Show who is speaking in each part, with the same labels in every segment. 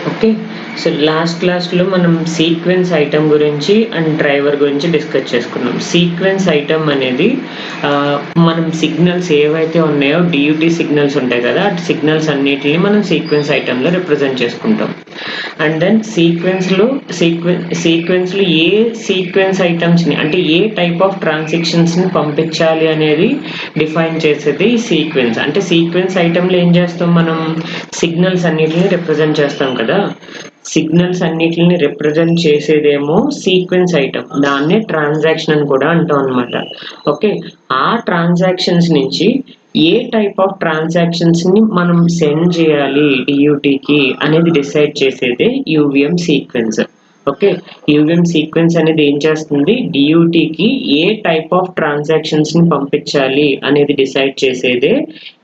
Speaker 1: Okay. So last క్లాస్‌లో మనం sequence item గురించి అండ్ డ్రైవర్ గురించి డిస్కస్ చేసుకున్నాం. సీక్వెన్స్ ఐటెమ్ అనేది మనం సిగ్నల్స్ ఏవైతే ఉన్నాయో డీయూటీ సిగ్నల్స్ ఉంటాయి కదా! ఆ సిగ్నల్స్ అన్నిటిని మనం సీక్వెన్స్ ఐటెమ్‌లో రిప్రజెంట్ చేసుకుంటాం. అండ్ దెన్ సీక్వెన్స్‌లో ఏ సీక్వెన్స్ ఐటెమ్స్‌ని అంటే ఏ టైప్ ఆఫ్ ట్రాన్సాక్షన్స్‌ని పంపించాలి అనేది డిఫైన్ చేసేది సీక్వెన్స్. అంటే సీక్వెన్స్ ఐటెమ్‌లో ఏం చేస్తాం మనం సిగ్నల్స్ అన్నిటిని రిప్రజెంట్ చేస్తాం కదా! సిగ్నల్స్ అన్నిటిని రిప్రజెంట్ చేసేదేమో సీక్వెన్స్ ఐటెమ్. దాన్నే ట్రాన్సాక్షన్ అని కూడా అంటాం అన్నమాట. ఓకే. ఆ ట్రాన్సాక్షన్స్ నుంచి ఏ టైప్ ఆఫ్ ట్రాన్సాక్షన్స్‌ని మనం సెండ్ చేయాలి డీయూటీకి అనేది డిసైడ్ చేసేదే యూవీఎం సీక్వెన్స్. ఓకే. యూవీఎం సీక్వెన్స్ అనేది ఏం చేస్తుంది డీయూటీకి ఏ టైప్ ఆఫ్ ట్రాన్సాక్షన్స్‌ని పంపించాలి అనేది డిసైడ్ చేసేదే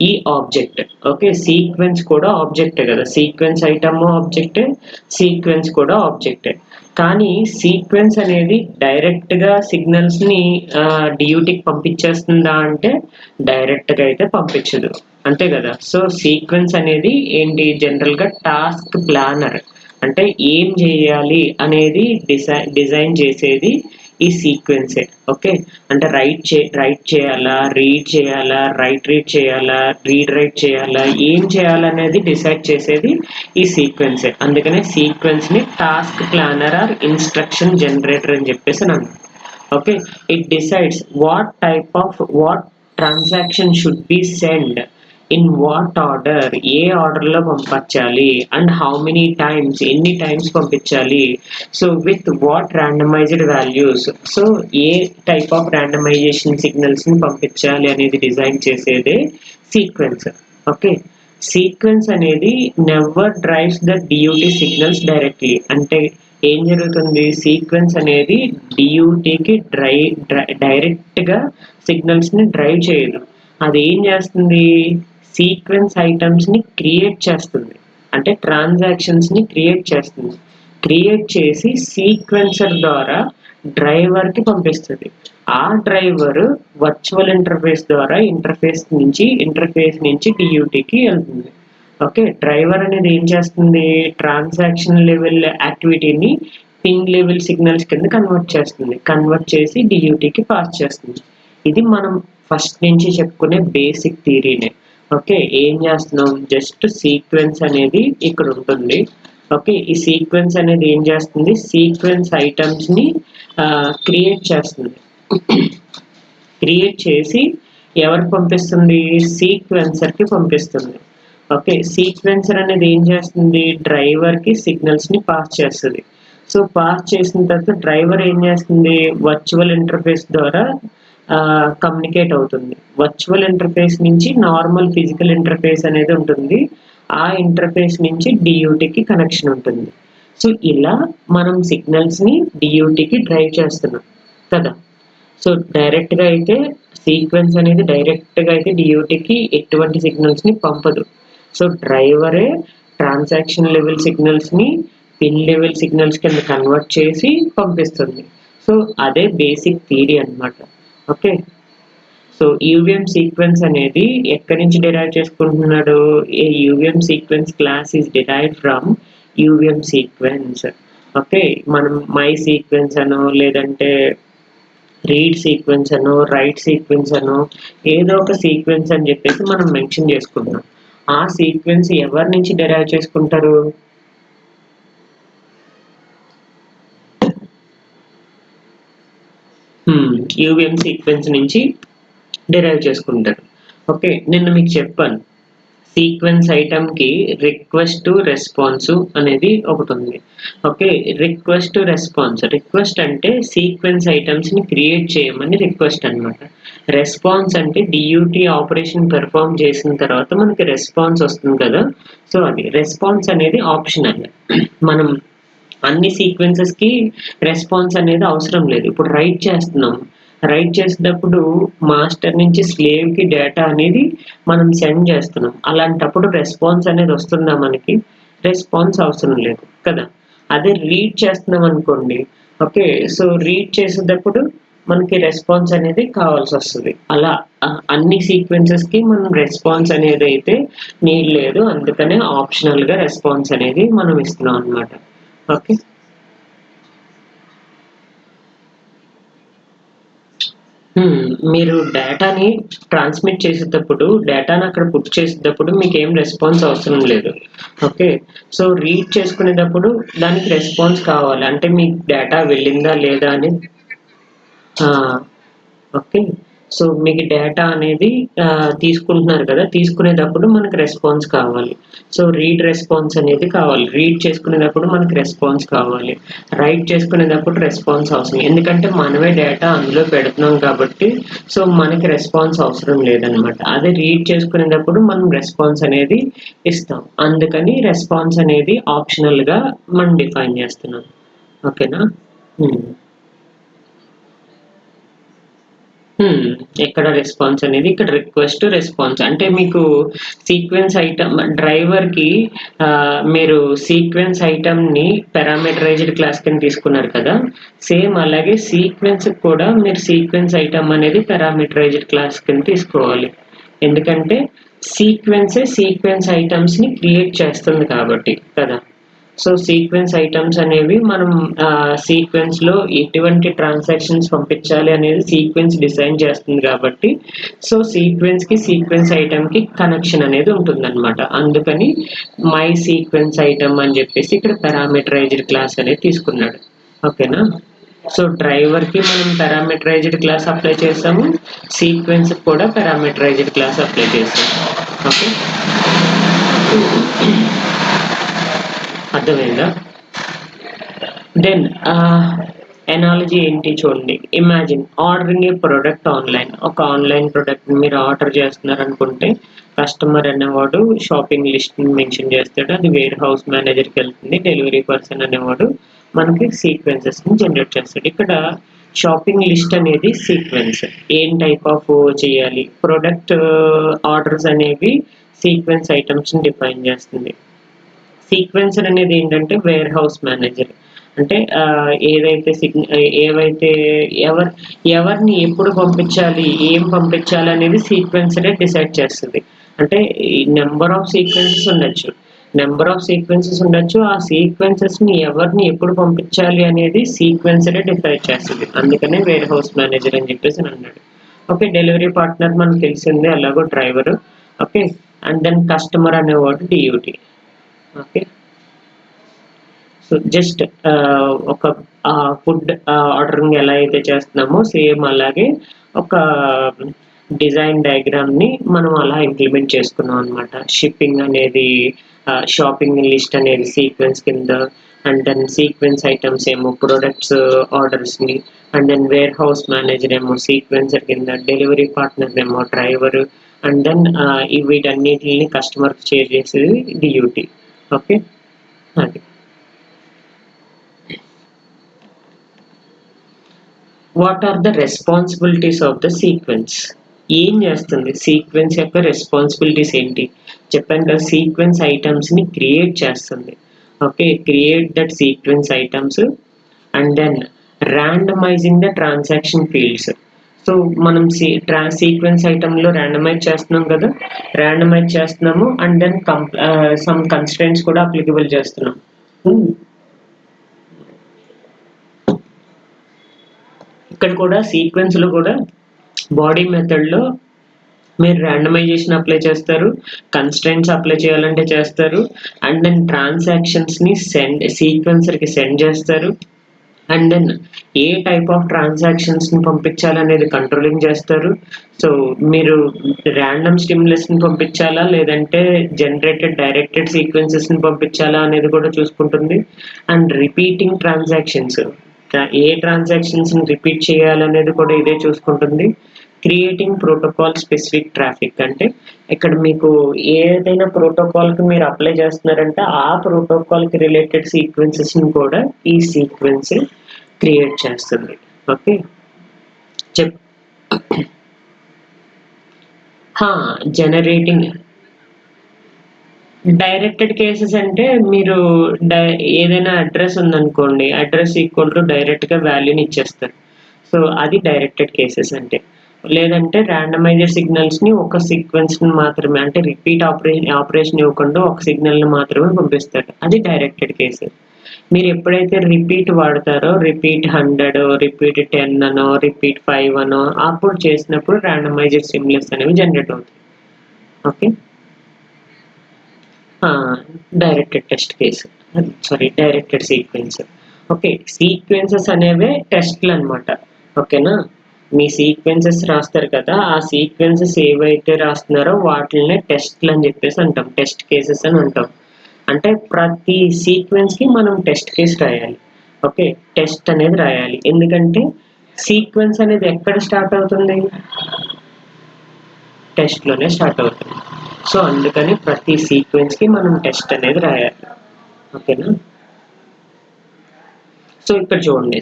Speaker 1: ఈ ఆబ్జెక్ట్. ఓకే. సీక్వెన్స్ కూడా ఆబ్జెక్టే కదా! సీక్వెన్స్ ఐటమ్ ఆబ్జెక్టే, సీక్వెన్స్ కూడా ఆబ్జెక్టే. కానీ సీక్వెన్స్ అనేది డైరెక్ట్‌గా సిగ్నల్స్‌ని డీయూటీకి పంపించేస్తుందా అంటే డైరెక్ట్‌గా అయితే పంపించదు. అంతే కదా! సో సీక్వెన్స్ అనేది ఏంటి జనరల్‌గా టాస్క్ ప్లానర్. అంటే ఏం చేయాలి అనేది డిజైన్ చేసేది ఈ సీక్వెన్సే. ఓకే. అంటే రైట్ చేయాలా, రీడ్ చేయాలా, రీడ్ చేయాలా, రైట్ చేయాలా, ఏం చేయాలనేది డిసైడ్ చేసేది ఈ సీక్వెన్సే. అందుకనే సీక్వెన్స్‌ని task planner or instruction generator అని చెప్పేసి అంటాం. Okay. It decides what transaction should be sent in what order, ఏ ఆర్డర్‌లో పంపించాలి అండ్ హౌ మెనీ టైమ్స్ ఎన్ని టైమ్స్ పంపించాలి. So with what randomized values. So ఏ టైప్ ఆఫ్ ర్యాండమైజేషన్ సిగ్నల్స్‌ని పంపించాలి అనేది డిజైన్ చేసేదే సీక్వెన్స్. ఓకే. సీక్వెన్స్ అనేది never drives the DUT signals directly. అంటే ఏం జరుగుతుంది సీక్వెన్స్ అనేది డీయూటీకి డైరెక్ట్‌గా సిగ్నల్స్‌ని డ్రైవ్ చేయదు. అది ఏం చేస్తుంది సీక్వెన్స్ ఐటమ్స్‌ని క్రియేట్ చేస్తుంది. అంటే ట్రాన్సాక్షన్స్‌ని క్రియేట్ చేస్తుంది. క్రియేట్ చేసి సీక్వెన్సర్ ద్వారా డ్రైవర్‌కి పంపిస్తది. ఆ డ్రైవర్ వర్చువల్ ఇంటర్ఫేస్ ద్వారా ఇంటర్ఫేస్ నుంచి డీయూటీకి వెళ్తుంది. ఓకే. డ్రైవర్ అనేది ఏం చేస్తుంది ట్రాన్సాక్షన్ లెవెల్ యాక్టివిటీని పింగ్ లెవెల్ సిగ్నల్స్ కింద కన్వర్ట్ చేస్తుంది. కన్వర్ట్ చేసి డీయూటీకి పాస్ చేస్తుంది. ఇది మనం ఫస్ట్ నుంచి చెప్పుకునే బేసిక్ థియరీనే. ఓకే. ఏం చేస్తున్నాం జస్ట్ సీక్వెన్స్ అనేది ఇక్కడ ఉంటుంది. ఓకే. ఈ సీక్వెన్స్ అనేది ఏం చేస్తుంది సీక్వెన్స్ ఐటమ్స్‌ని క్రియేట్ చేస్తుంది. క్రియేట్ చేసి ఎవరికి పంపిస్తుంది సీక్వెన్సర్‌కి పంపిస్తుంది. ఓకే. సీక్వెన్సర్ అనేది ఏం చేస్తుంది డ్రైవర్‌కి సిగ్నల్స్‌ని పాస్ చేస్తది. సో పాస్ చేసిన తర్వాత డ్రైవర్ ఏం చేస్తుంది వర్చువల్ ఇంటర్ఫేస్ ద్వారా కమ్యూనికేట్ అవుతుంది. వర్చువల్ ఇంటర్ఫేస్ నుంచి నార్మల్ ఫిజికల్ ఇంటర్ఫేస్ అనేది ఉంటుంది. ఆ ఇంటర్ఫేస్ నుంచి డీయూటీకి కనెక్షన్ ఉంటుంది. సో ఇలా మనం సిగ్నల్స్‌ని డీయూటీకి డ్రైవ్ చేస్తున్నాం కదా! సో డైరెక్ట్‌గా అయితే సీక్వెన్స్ అనేది డైరెక్ట్‌గా అయితే డీయూటీకి ఎటువంటి సిగ్నల్స్‌ని పంపదు. సో డ్రైవరే ట్రాన్సాక్షన్ లెవెల్ సిగ్నల్స్‌ని పిన్ లెవెల్ సిగ్నల్స్ కింద కన్వర్ట్ చేసి పంపిస్తుంది. సో అదే బేసిక్ థియరీ అన్నమాట. ఓకే. సో యూవీఎం సీక్వెన్స్ అనేది ఎక్కడి నుంచి డిరైవ్ చేసుకుంటున్నాడు a UVM sequence class is derived from UVM sequence. Okay. మనం మై సీక్వెన్స్ అనో లేదంటే రీడ్ సీక్వెన్స్ అనో రైట్ సీక్వెన్స్ అనో ఏదో ఒక సీక్వెన్స్ అని చెప్పేసి మనం మెన్షన్ చేసుకుంటాం. ఆ సీక్వెన్స్ ఎవరి నుంచి డిరైవ్ చేసుకుంటారు యూవీఎం సీక్వెన్స్ నుంచి డిరైవ్ చేసుకుంటారు. ఓకే. నిన్న మీకు చెప్పాను సీక్వెన్స్ ఐటమ్‌కి రిక్వెస్ట్ టు రెస్పాన్స్ అనేది ఒకటి ఉంది. Okay. Request to response. Request అంటే సీక్వెన్స్ ఐటమ్స్‌ని క్రియేట్ చేయమని రిక్వెస్ట్ అన్నమాట. రెస్పాన్స్ అంటే డీయూటీ ఆపరేషన్ పెర్ఫార్మ్ చేసిన తర్వాత మనకి రెస్పాన్స్ వస్తుంది కదా! సో అది రెస్పాన్స్ అనేది ఆప్షనల్. మనం అన్ని సీక్వెన్సెస్‌కి రెస్పాన్స్ అనేది అవసరం లేదు. ఇప్పుడు రైట్ చేస్తున్నాం. రైట్ చేసేటప్పుడు మాస్టర్ నుంచి స్లేవ్‌కి డేటా అనేది మనం సెండ్ చేస్తున్నాం. అలాంటప్పుడు రెస్పాన్స్ అనేది వస్తుందా మనకి? రెస్పాన్స్ అవసరం లేదు కదా! అదే రీడ్ చేస్తున్నాం అనుకోండి. ఓకే. సో రీడ్ చేసేటప్పుడు మనకి రెస్పాన్స్ అనేది కావాల్సొస్తది. అలా అన్ని సీక్వెన్సెస్కి మనం రెస్పాన్స్ అనేది అయితే నీడ్ లేదు, అందుకనే ఆప్షనల్గా రెస్పాన్స్ అనేది మనం ఇస్తున్నాం అనమాట. ఓకే. మీరు డేటాని ట్రాన్స్మిట్ చేసేటప్పుడు, డేటాని అక్కడ పుట్ చేసేటప్పుడు మీకేం రెస్పాన్స్ అవసరం లేదు. ఓకే. సో రీడ్ చేసుకునేటప్పుడు దానికి రెస్పాన్స్ కావాలి. అంటే మీకు డేటా వెళ్ళిందా లేదా అని. ఓకే. సో మీకు డేటా అనేది తీసుకుంటున్నారు కదా, తీసుకునేటప్పుడు మనకు రెస్పాన్స్ కావాలి. సో రీడ్ రెస్పాన్స్ అనేది కావాలి. రీడ్ చేసుకునేటప్పుడు మనకు రెస్పాన్స్ కావాలి. రైట్ చేసుకునేటప్పుడు రెస్పాన్స్ అవసరం. ఎందుకంటే మనమే డేటా అందులో పెడుతున్నాం కాబట్టి సో మనకి రెస్పాన్స్ అవసరం లేదనమాట. అదే రీడ్ చేసుకునేటప్పుడు మనం రెస్పాన్స్ అనేది ఇస్తాం. అందుకని రెస్పాన్స్ అనేది ఆప్షనల్గా మనం డిఫైన్ చేస్తున్నాం. ఓకేనా. ఎక్కడ రెస్పాన్స్ అనేది ఇక్కడ రిక్వెస్ట్ రెస్పాన్స్ అంటే మీకు సీక్వెన్స్ ఐటమ్ డ్రైవర్కి మీరు సీక్వెన్స్ ఐటమ్ని పారామీటరైజ్డ్ క్లాస్ కింద తీసుకున్నారు కదా, సేమ్ అలాగే సీక్వెన్స్ కూడా మీరు సీక్వెన్స్ ఐటమ్ అనేది పారామీటరైజ్డ్ క్లాస్ కింద తీసుకోవాలి. ఎందుకంటే సీక్వెన్స్ ఐటమ్స్ని క్రియేట్ చేస్తుంది కాబట్టి కదా. సో సీక్వెన్స్ ఐటమ్స్ అనేవి మనం సీక్వెన్స్లో ఎటువంటి ట్రాన్సాక్షన్స్ పంపించాలి అనేది సీక్వెన్స్ డిజైన్ చేస్తుంది కాబట్టి సో సీక్వెన్స్ ఐటమ్కి కనెక్షన్ అనేది ఉంటుందన్నమాట. అందుకని మై సీక్వెన్స్ ఐటమ్ అని చెప్పేసి ఇక్కడ పారామీటరైజ్డ్ క్లాస్ అనేది తీసుకున్నాడు. ఓకేనా. సో డ్రైవర్కి మనం పారామీటరైజ్డ్ క్లాస్ అప్లై చేసాము, సీక్వెన్స్ కూడా పారామీటరైజ్డ్ క్లాస్ అప్లై చేసాము. ఓకే. అర్థమైందా. దెన్ ఎనాలజీ ఏంటి చూడండి. ఇమాజిన్ ఆర్డరింగ్ ఏ ప్రోడక్ట్ ఆన్లైన్. ఒక ఆన్లైన్ ప్రోడక్ట్ని మీరు ఆర్డర్ చేస్తున్నారు అనుకుంటే కస్టమర్ అనేవాడు షాపింగ్ లిస్ట్ని మెన్షన్ చేస్తాడు, అది వేర్ హౌస్ మేనేజర్కి వెళ్తుంది. డెలివరీ పర్సన్ అనేవాడు మనకి సీక్వెన్సెస్ని జనరేట్ చేస్తాడు. ఇక్కడ షాపింగ్ లిస్ట్ అనేది సీక్వెన్స్. ఏం టైప్ ఆఫ్ చేయాలి, ప్రోడక్ట్ ఆర్డర్స్ అనేవి సీక్వెన్స్ ఐటమ్స్ని డిఫైన్ చేస్తుంది. సీక్వెన్సర్ అనేది ఏంటంటే వేర్ హౌస్ మేనేజర్. అంటే ఏవైతే ఎవరిని ఎప్పుడు పంపించాలి, ఏం పంపించాలి అనేది సీక్వెన్సరే డిసైడ్ చేస్తుంది. అంటే నెంబర్ ఆఫ్ సీక్వెన్సెస్ ఉండొచ్చు. ఆ సీక్వెన్సెస్ని ఎవరిని ఎప్పుడు పంపించాలి అనేది సీక్వెన్సరే డిసైడ్ చేస్తుంది. అందుకనే వేర్ హౌస్ మేనేజర్ అని చెప్పేసి అన్నాడు. ఓకే. డెలివరీ పార్ట్నర్ మనకు తెలిసిందే, అలాగో driver. Okay. And then customer అనేవాడు డియూటీ. ఓకే. సో జస్ట్ ఒక ఫుడ్ ఆర్డరింగ్ ఎలా అయితే చేస్తున్నామో సేమ్ అలాగే ఒక డిజైన్ డయాగ్రామ్ని మనం అలా ఇంప్లిమెంట్ చేసుకున్నాం అనమాట. షిప్పింగ్ అనేది షాపింగ్ లిస్ట్ అనేది సీక్వెన్స్ కింద, అండ్ దెన్ సీక్వెన్స్ ఐటమ్స్ ఏమో ప్రొడక్ట్స్ ఆర్డర్స్ని, and then warehouse manager ఏమో సీక్వెన్సర్ కింద, డెలివరీ పార్ట్నర్ ఏమో డ్రైవర్, అండ్ దెన్ వీటన్నిటిని కస్టమర్కి షేర్ చేసేది డియూటీ. ఓకే. అది what are the responsibilities of the sequence. ఏం చేస్తుంది సీక్వెన్స్ యొక్క రెస్పాన్సిబిలిటీస్ ఏంటి చెప్పాను కదా. సీక్వెన్స్ ఐటమ్స్ని క్రియేట్ చేస్తుంది. Okay. Create that sequence items and then randomising the transaction fields. So మనం సీక్వెన్స్ ఐటమ్లో ర్యాండమైజ్ చేస్తున్నాం కదా, ర్యాండమైజ్ చేస్తున్నాము అండ్ దెన్ సమ్ కన్స్ట్రెంట్స్ కూడా అప్లికబుల్ చేస్తున్నాం. ఇక్కడ కూడా సీక్వెన్స్లో కూడా బాడీ మెథడ్లో మీరు ర్యాండమైజేషన్ అప్లై చేస్తారు, కన్స్ట్రెంట్స్ అప్లై చేయాలంటే చేస్తారు, అండ్ దెన్ ట్రాన్సాక్షన్స్ని సీక్వెన్సర్కి సెండ్ చేస్తారు, అండ్ దెన్ ఏ టైప్ ఆఫ్ ట్రాన్సాక్షన్స్ని పంపించాలనేది కంట్రోలింగ్ చేస్తారు. సో మీరు ర్యాండమ్ స్టిమ్యులస్ని పంపించాలా లేదంటే జనరేటెడ్ డైరెక్టెడ్ సీక్వెన్సెస్ని పంపించాలా అనేది కూడా చూసుకుంటుంది. అండ్ రిపీటింగ్ ట్రాన్సాక్షన్స్, ఏ ట్రాన్సాక్షన్స్ని రిపీట్ చేయాలనేది కూడా ఇదే చూసుకుంటుంది. క్రియేటింగ్ ప్రోటోకాల్ స్పెసిఫిక్ ట్రాఫిక్ అంటే ఇక్కడ మీకు ఏదైనా ప్రోటోకాల్కి మీరు అప్లై చేస్తున్నారంటే ఆ ప్రోటోకాల్కి రిలేటెడ్ సీక్వెన్సెస్ని కూడా ఈ సీక్వెన్స్ క్రియేట్ చేస్తుంది. ఓకే. జనరేటింగ్ డైరెక్టెడ్ కేసెస్ అంటే మీరు ఏదైనా అడ్రస్ ఉందనుకోండి, అడ్రస్ ఈక్వల్ టు డైరెక్ట్గా వాల్యూని ఇచ్చేస్తారు. సో అది డైరెక్టెడ్ కేసెస్ అంటే. లేదంటే ర్యాండమైజర్ సిగ్నల్స్ని ఒక సీక్వెన్స్ని మాత్రమే, అంటే రిపీట్ ఆపరేషన్ ఇవ్వకుండా ఒక సిగ్నల్ని మాత్రమే పంపిస్తాడు. అది డైరెక్టెడ్ కేసు. మీరు ఎప్పుడైతే రిపీట్ వాడతారో, రిపీట్ 100, రిపీట్ 10 అనో, రిపీట్ 5 అనో, అప్పుడు చేసినప్పుడు ర్యాండమైజర్ సిగ్నల్స్ అనేవి జనరేట్ అవుతాయి. Okay, directed test case, directed sequence. Okay, sequences అనేవే టెస్ట్లు అనమాట. ఓకేనా, మీ సీక్వెన్సెస్ రాస్తారు కదా, ఆ సీక్వెన్సెస్ ఏవైతే రాస్తున్నారో వాటినే టెస్ట్లు అని చెప్పేసి అంటాం, టెస్ట్ కేసెస్ అని అంటాం. అంటే ప్రతి సీక్వెన్స్కి మనం టెస్ట్ కేసు రాయాలి. ఓకే, టెస్ట్ అనేది రాయాలి. ఎందుకంటే సీక్వెన్స్ అనేది ఎక్కడ స్టార్ట్ అవుతుంది? టెస్ట్లోనే స్టార్ట్ అవుతుంది. సో అందుకని ప్రతి సీక్వెన్స్కి మనం టెస్ట్ అనేది రాయాలి. ఓకేనా, సో ఇక్కడ చూడండి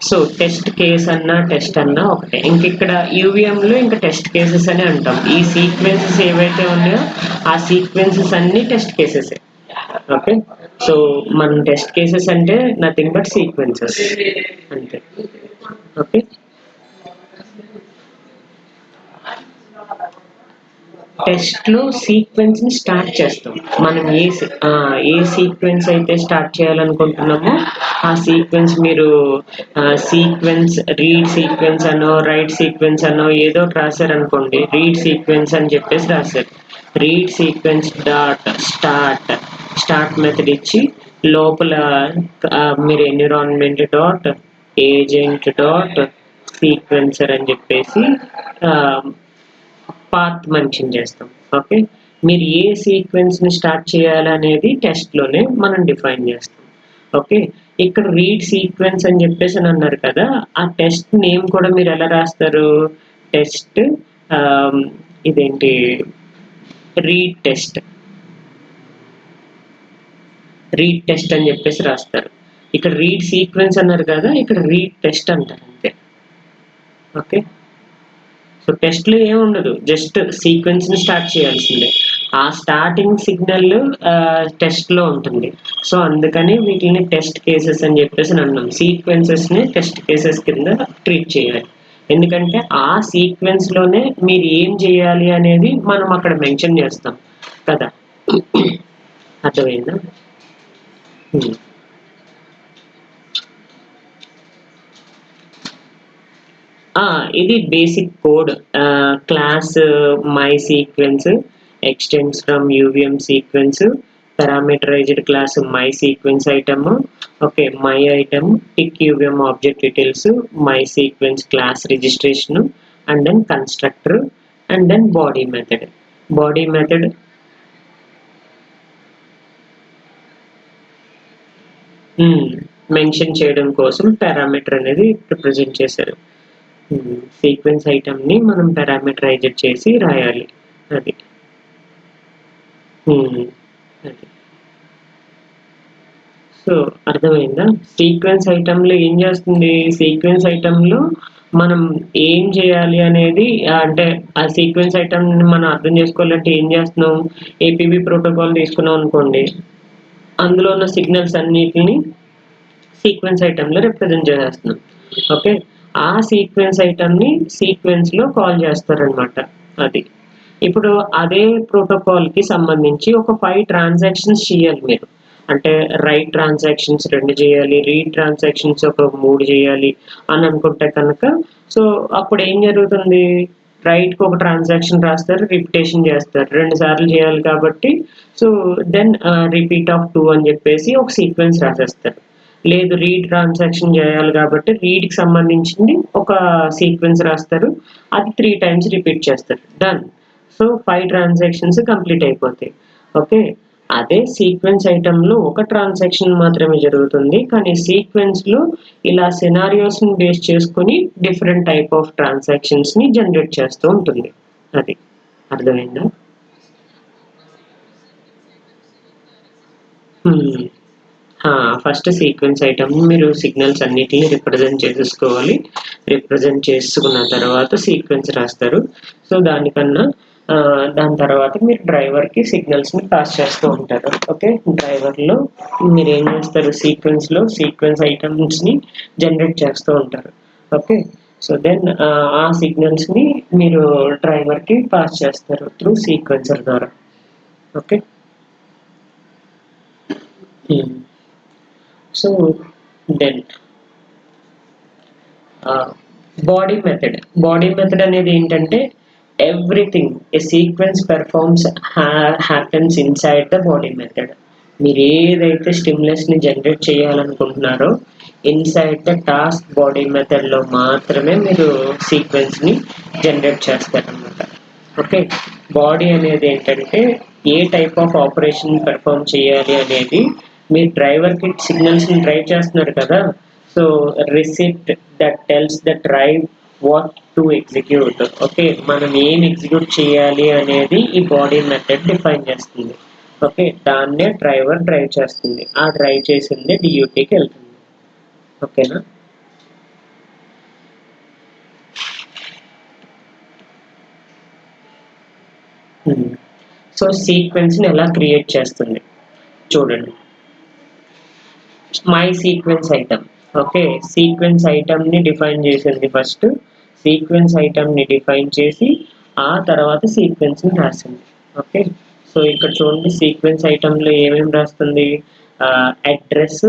Speaker 1: సో టెస్ట్ కేస్ అన్నా టెస్ట్ అన్నా ఒకటే. ఇంక ఇక్కడ యూవిఎంలో ఇంకా టెస్ట్ కేసెస్ అని అంటాం. ఈ సీక్వెన్సెస్ ఏవైతే ఉన్నాయో ఆ సీక్వెన్సెస్ అన్ని టెస్ట్ కేసెస్. ఓకే, సో మన టెస్ట్ కేసెస్ అంటే నథింగ్ బట్ సీక్వెన్సెస్ అంతే. ఓకే, టెస్ట్లో సీక్వెన్స్ని స్టార్ట్ చేస్తాం. మనం ఏ సీక్వెన్స్ అయితే స్టార్ట్ చేయాలనుకుంటున్నామో ఆ సీక్వెన్స్ మీరు సీక్వెన్స్ రీడ్ సీక్వెన్స్ అనో రైట్ సీక్వెన్స్ అనో ఏదో రాశారనుకోండి, రీడ్ సీక్వెన్స్ అని చెప్పేసి రాశారు. Read sequence dot start method ఇచ్చి లోపల మీరు environment dot agent dot sequencer అని చెప్పేసి పాత్ మెన్షన్ చేస్తాం. ఓకే, మీరు ఏ సీక్వెన్స్ని స్టార్ట్ చేయాలనేది టెస్ట్లోనే మనం డిఫైన్ చేస్తాం. ఓకే, ఇక్కడ రీడ్ సీక్వెన్స్ అని చెప్పేసి అని అన్నారు కదా, ఆ టెస్ట్ నేమ్ కూడా మీరు ఎలా రాస్తారు? టెస్ట్ ఇదేంటి రీడ్ టెస్ట్ అని చెప్పేసి రాస్తారు. ఇక్కడ రీడ్ సీక్వెన్స్ అన్నారు కదా, ఇక్కడ రీడ్ టెస్ట్ అంటారు అంతే. ఓకే, సో టెస్ట్లో ఏముండదు, జస్ట్ సీక్వెన్స్ని స్టార్ట్ చేయాల్సిందే. ఆ స్టార్టింగ్ సిగ్నల్ టెస్ట్లో ఉంటుంది. సో అందుకని వీటిని టెస్ట్ కేసెస్ అని చెప్పేసి అన్నాం. సీక్వెన్సెస్ని టెస్ట్ కేసెస్ కింద ట్రీట్ చేయాలి. ఎందుకంటే ఆ సీక్వెన్స్లోనే మీరు ఏం చేయాలి అనేది మనం అక్కడ మెన్షన్ చేస్తాం కదా. అర్థమైందా? ఇది basic code. Class my sequence extends from UVM sequence, parameterized class my sequence item. Okay, my item tick UVM object details, my sequence class registration, and then constructor, and then body method mention చేయడం కోసం parameter అనేది represent చేశారు. Sequence ఐటమ్ని మనం parameterise చేసి రాయాలి. అది so అర్థమైందా? Sequence ఐటమ్లో ఏం చేస్తుంది? సీక్వెన్స్ ఐటమ్లో మనం ఏం చేయాలి అనేది, అంటే ఆ సీక్వెన్స్ ఐటమ్ని మనం అర్థం చేసుకోవాలంటే ఏం చేస్తున్నాం? ఏపీబీ ప్రోటోకాల్ తీసుకున్నాం అనుకోండి, అందులో ఉన్న సిగ్నల్స్ అన్నిటిని సీక్వెన్స్ ఐటమ్లో రిప్రజెంట్ చేసేస్తున్నాం. ఓకే, ఆ సీక్వెన్స్ ఐటమ్ని సీక్వెన్స్లో కాల్ చేస్తారనమాట. అది ఇప్పుడు అదే ప్రోటోకాల్కి సంబంధించి ఒక 5 ట్రాన్సాక్షన్స్ చేయాలి మీరు. అంటే రైట్ ట్రాన్సాక్షన్స్ 2 చేయాలి, రీడ్ ట్రాన్సాక్షన్స్ ఒక 3 చేయాలి అని అనుకుంటే కనుక, సో అప్పుడు ఏం జరుగుతుంది? రైట్కి ఒక ట్రాన్సాక్షన్ రాస్తారు, రిపిటేషన్ చేస్తారు, 2 సార్లు చేయాలి కాబట్టి, సో దెన్ రిపీట్ ఆఫ్ 2 అని చెప్పేసి ఒక సీక్వెన్స్ రాసేస్తారు. లేదు, రీడ్ ట్రాన్సాక్షన్ చేయాలి కాబట్టి రీడ్కి సంబంధించింది ఒక సీక్వెన్స్ రాస్తారు, అది 3 టైమ్స్ రిపీట్ చేస్తారు, డన్. సో 5 ట్రాన్సాక్షన్స్ కంప్లీట్ అయిపోతాయి. ఓకే, అదే సీక్వెన్స్ ఐటమ్లో ఒక ట్రాన్సాక్షన్ మాత్రమే జరుగుతుంది, కానీ సీక్వెన్స్లో ఇలా సినారియోస్ని బేస్ చేసుకుని డిఫరెంట్ టైప్ ఆఫ్ ట్రాన్సాక్షన్స్ని జనరేట్ చేస్తూ ఉంటుంది. అది అర్థమైందా? ఫస్ట్ సీక్వెన్స్ ఐటమ్ మీరు సిగ్నల్స్ అన్నిటిని రిప్రజెంట్ చేసేసుకోవాలి. రిప్రజెంట్ చేసుకున్న తర్వాత సీక్వెన్స్ రాస్తారు. సో దానికన్నా దాని తర్వాత మీరు డ్రైవర్కి సిగ్నల్స్ని పాస్ చేస్తూ ఉంటారు. ఓకే, డ్రైవర్లో మీరు ఏం చేస్తారు, సీక్వెన్స్ ఐటమ్స్ని జనరేట్ చేస్తూ ఉంటారు. ఓకే, సో దెన్ ఆ సిగ్నల్స్ని మీరు డ్రైవర్కి పాస్ చేస్తారు త్రూ సీక్వెన్సర్ ద్వారా. Okay, so then body method అనేది ఏంటంటే everything a sequence performs happens inside the body method. మీరు ఏదైతే స్టిమ్యులస్ని జనరేట్ చేయాలనుకుంటున్నారో ఇన్సైడ్ ద టాస్క్ బాడీ మెథడ్లో మాత్రమే మీరు సీక్వెన్స్ని జనరేట్ చేస్తారనమాట. ఓకే, బాడీ అనేది ఏంటంటే ఏ టైప్ ఆఫ్ ఆపరేషన్ పెర్ఫార్మ్ చేయాలి అనేది మీ డ్రైవర్కి సిగ్నల్స్ని డ్రైవ్ చేస్తున్నారు కదా, so receipt that tells the drive what to execute. Okay, మనం ఏం ఎగ్జిక్యూట్ చేయాలి అనేది ఈ బాడీ మెథడ్ డిఫైన్ చేస్తుంది. ఓకే, దాన్నే డ్రైవర్ డ్రైవ్ చేస్తుంది, ఆ డ్రైవ్ చేసిందే డియూటీకి వెళ్తుంది. ఓకేనా. సో సీక్వెన్స్ని ఎలా క్రియేట్ చేస్తుంది చూడండి. My sequence item. Okay, sequence ఐటమ్ని డిఫైన్ చేసింది ఫస్ట్. సీక్వెన్స్ ఐటమ్ని డిఫైన్ చేసి ఆ తర్వాత సీక్వెన్స్ని రాసింది. ఓకే, సో ఇక్కడ చూడండి సీక్వెన్స్ ఐటమ్లో ఏమేమి రాస్తుంది, అడ్రస్,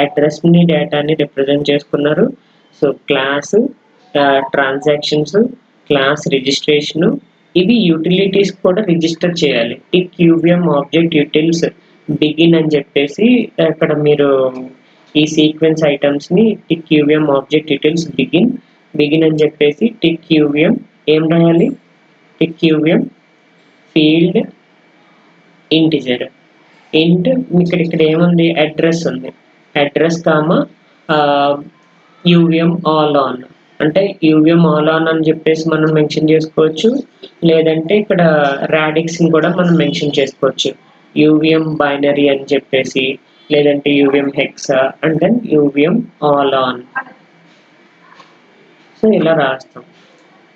Speaker 1: అడ్రస్ని డేటాని రిప్రజెంట్ చేసుకున్నారు. So class, transactions, class registration, ఇవి యూటిలిటీస్ కూడా రిజిస్టర్ చేయాలి. ఈ క్యూబియం ఆబ్జెక్ట్ యూటిల్స్ బిగిన్ అని చెప్పేసి అక్కడ మీరు ఈ సీక్వెన్స్ ఐటమ్స్ని టిక్ క్యూబియం ఆబ్జెక్ట్ డీటెయిల్స్ బిగిన్ అని చెప్పేసి టిక్ క్యూబియం ఏం రాయాలి, టిక్ క్యూబియం ఫీల్డ్ ఇంటిజర్ ఇంట్. ఇక్కడ ఏముంది, అడ్రస్ ఉంది, అడ్రస్ కామా యూవిఎం ఆల్ ఆన్, అంటే యూవిఎం ఆల్ ఆన్ అని చెప్పేసి మనం మెన్షన్ చేసుకోవచ్చు. లేదంటే ఇక్కడ రాడిక్స్ని కూడా మనం మెన్షన్ చేసుకోవచ్చు, యూవిఎం బైనరీ అని చెప్పేసి, లేదంటే UVM hexa and then UVM all on. So ఇలా రాస్తాం.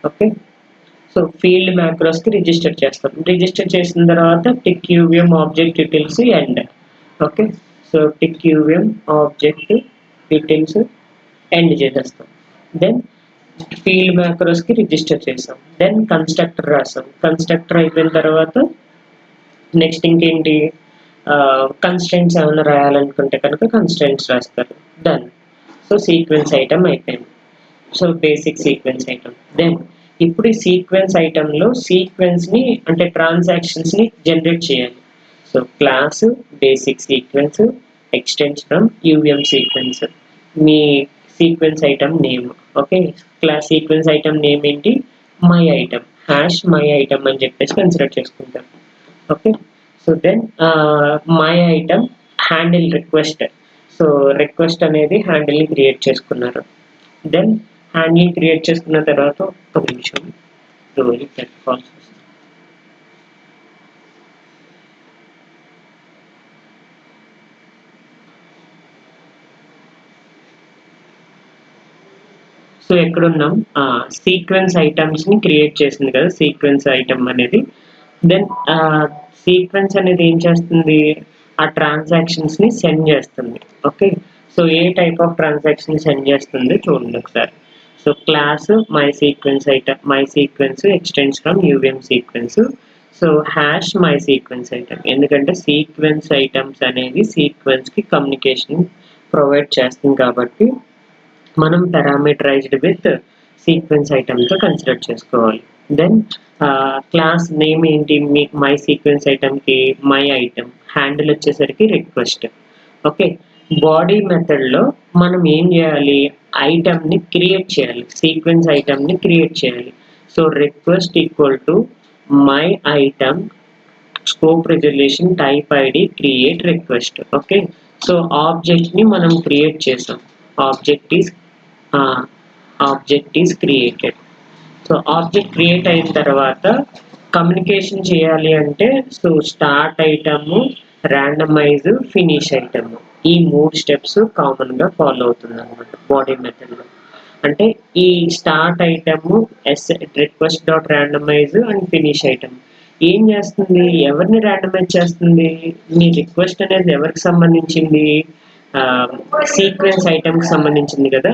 Speaker 1: ఓకే, సో ఫీల్డ్ మ్యాక్రోస్కి రిజిస్టర్ చేస్తాం. రిజిస్టర్ చేసిన తర్వాత tick UVM object details end. Okay, so tick UVM object details end చేసేస్తాం. దెన్ ఫీల్డ్ మ్యాక్రోస్కి రిజిస్టర్ చేసాం. దెన్ కన్స్ట్రక్టర్ రాసాం. కన్స్ట్రక్టర్ అయిపోయిన తర్వాత నెక్స్ట్ ఇంకేంటి, కన్స్టెంట్స్ ఏమైనా రాయాలనుకుంటే కనుక కన్స్టెంట్స్ రాస్తారు. డన్. సో సీక్వెన్స్ ఐటమ్ అయిపోయింది. So basic sequence item. Then ఇప్పుడు ఈ సీక్వెన్స్ ఐటంలో సీక్వెన్స్ని అంటే ట్రాన్సాక్షన్స్ని జనరేట్ చేయాలి. So class basic sequence extends from UVM sequence, మీ sequence item name. Okay, class sequence item name ఏంటి, my item, hash my item అని చెప్పేసి కన్సిడర్ చేసుకుంటారు. Okay, so then my item handle request. So request అనేది హ్యాండిల్ని create చేసుకున్నారు. Then handle create చేసుకున్న తర్వాత ఒక నిమిషం రోజు పెట్టుకోవాల్సి వస్తుంది. సో ఎక్కడున్నాం, సీక్వెన్స్ ఐటమ్స్ని క్రియేట్ చేసింది కదా సీక్వెన్స్ ఐటమ్ అనేది. దెన్ సీక్వెన్స్ అనేది ఏం చేస్తుంది, ఆ ట్రాన్సాక్షన్స్ని సెండ్ చేస్తుంది. ఓకే, సో ఏ టైప్ ఆఫ్ ట్రాన్సాక్షన్ సెండ్ చేస్తుంది చూడండి ఒకసారి. So class my sequence item, my sequence extends from UVM sequence. So hash my sequence item, ఎందుకంటే సీక్వెన్స్ ఐటమ్స్ అనేవి సీక్వెన్స్కి కమ్యూనికేషన్ ప్రొవైడ్ చేస్తుంది కాబట్టి మనం పారామీటరైజ్డ్ విత్ సీక్వెన్స్ ఐటమ్తో కన్సిడర్ చేసుకోవాలి. దెన్ క్లాస్ నేమ్ ఏంటి, మై సీక్వెన్స్ ఐటమ్కి మై ఐటమ్, హ్యాండిల్ వచ్చేసరికి రిక్వెస్ట్. ఓకే, బాడీ మెథడ్లో మనం ఏం చేయాలి, ఐటమ్ని క్రియేట్ చేయాలి, సీక్వెన్స్ ఐటమ్ని క్రియేట్ చేయాలి. So request equal to my item scope resolution type ID create request. Okay, so ఆబ్జెక్ట్ని మనం క్రియేట్ చేసాం, object is created. So object create అయిన తర్వాత కమ్యూనికేషన్ చేయాలి అంటే so start item, randomize, finish item, ఈ 3 స్టెప్స్ కామన్గా ఫాలో అవుతుంది అనమాట బాడీ మెథడ్లో. అంటే ఈ start item request dot randomise and finish item ఏం చేస్తుంది, ఎవరిని ర్యాండమైజ్ చేస్తుంది, మీ రిక్వెస్ట్ అనేది ఎవరికి సంబంధించింది, సీక్వెన్స్ ఐటమ్ కి సంబంధించింది కదా.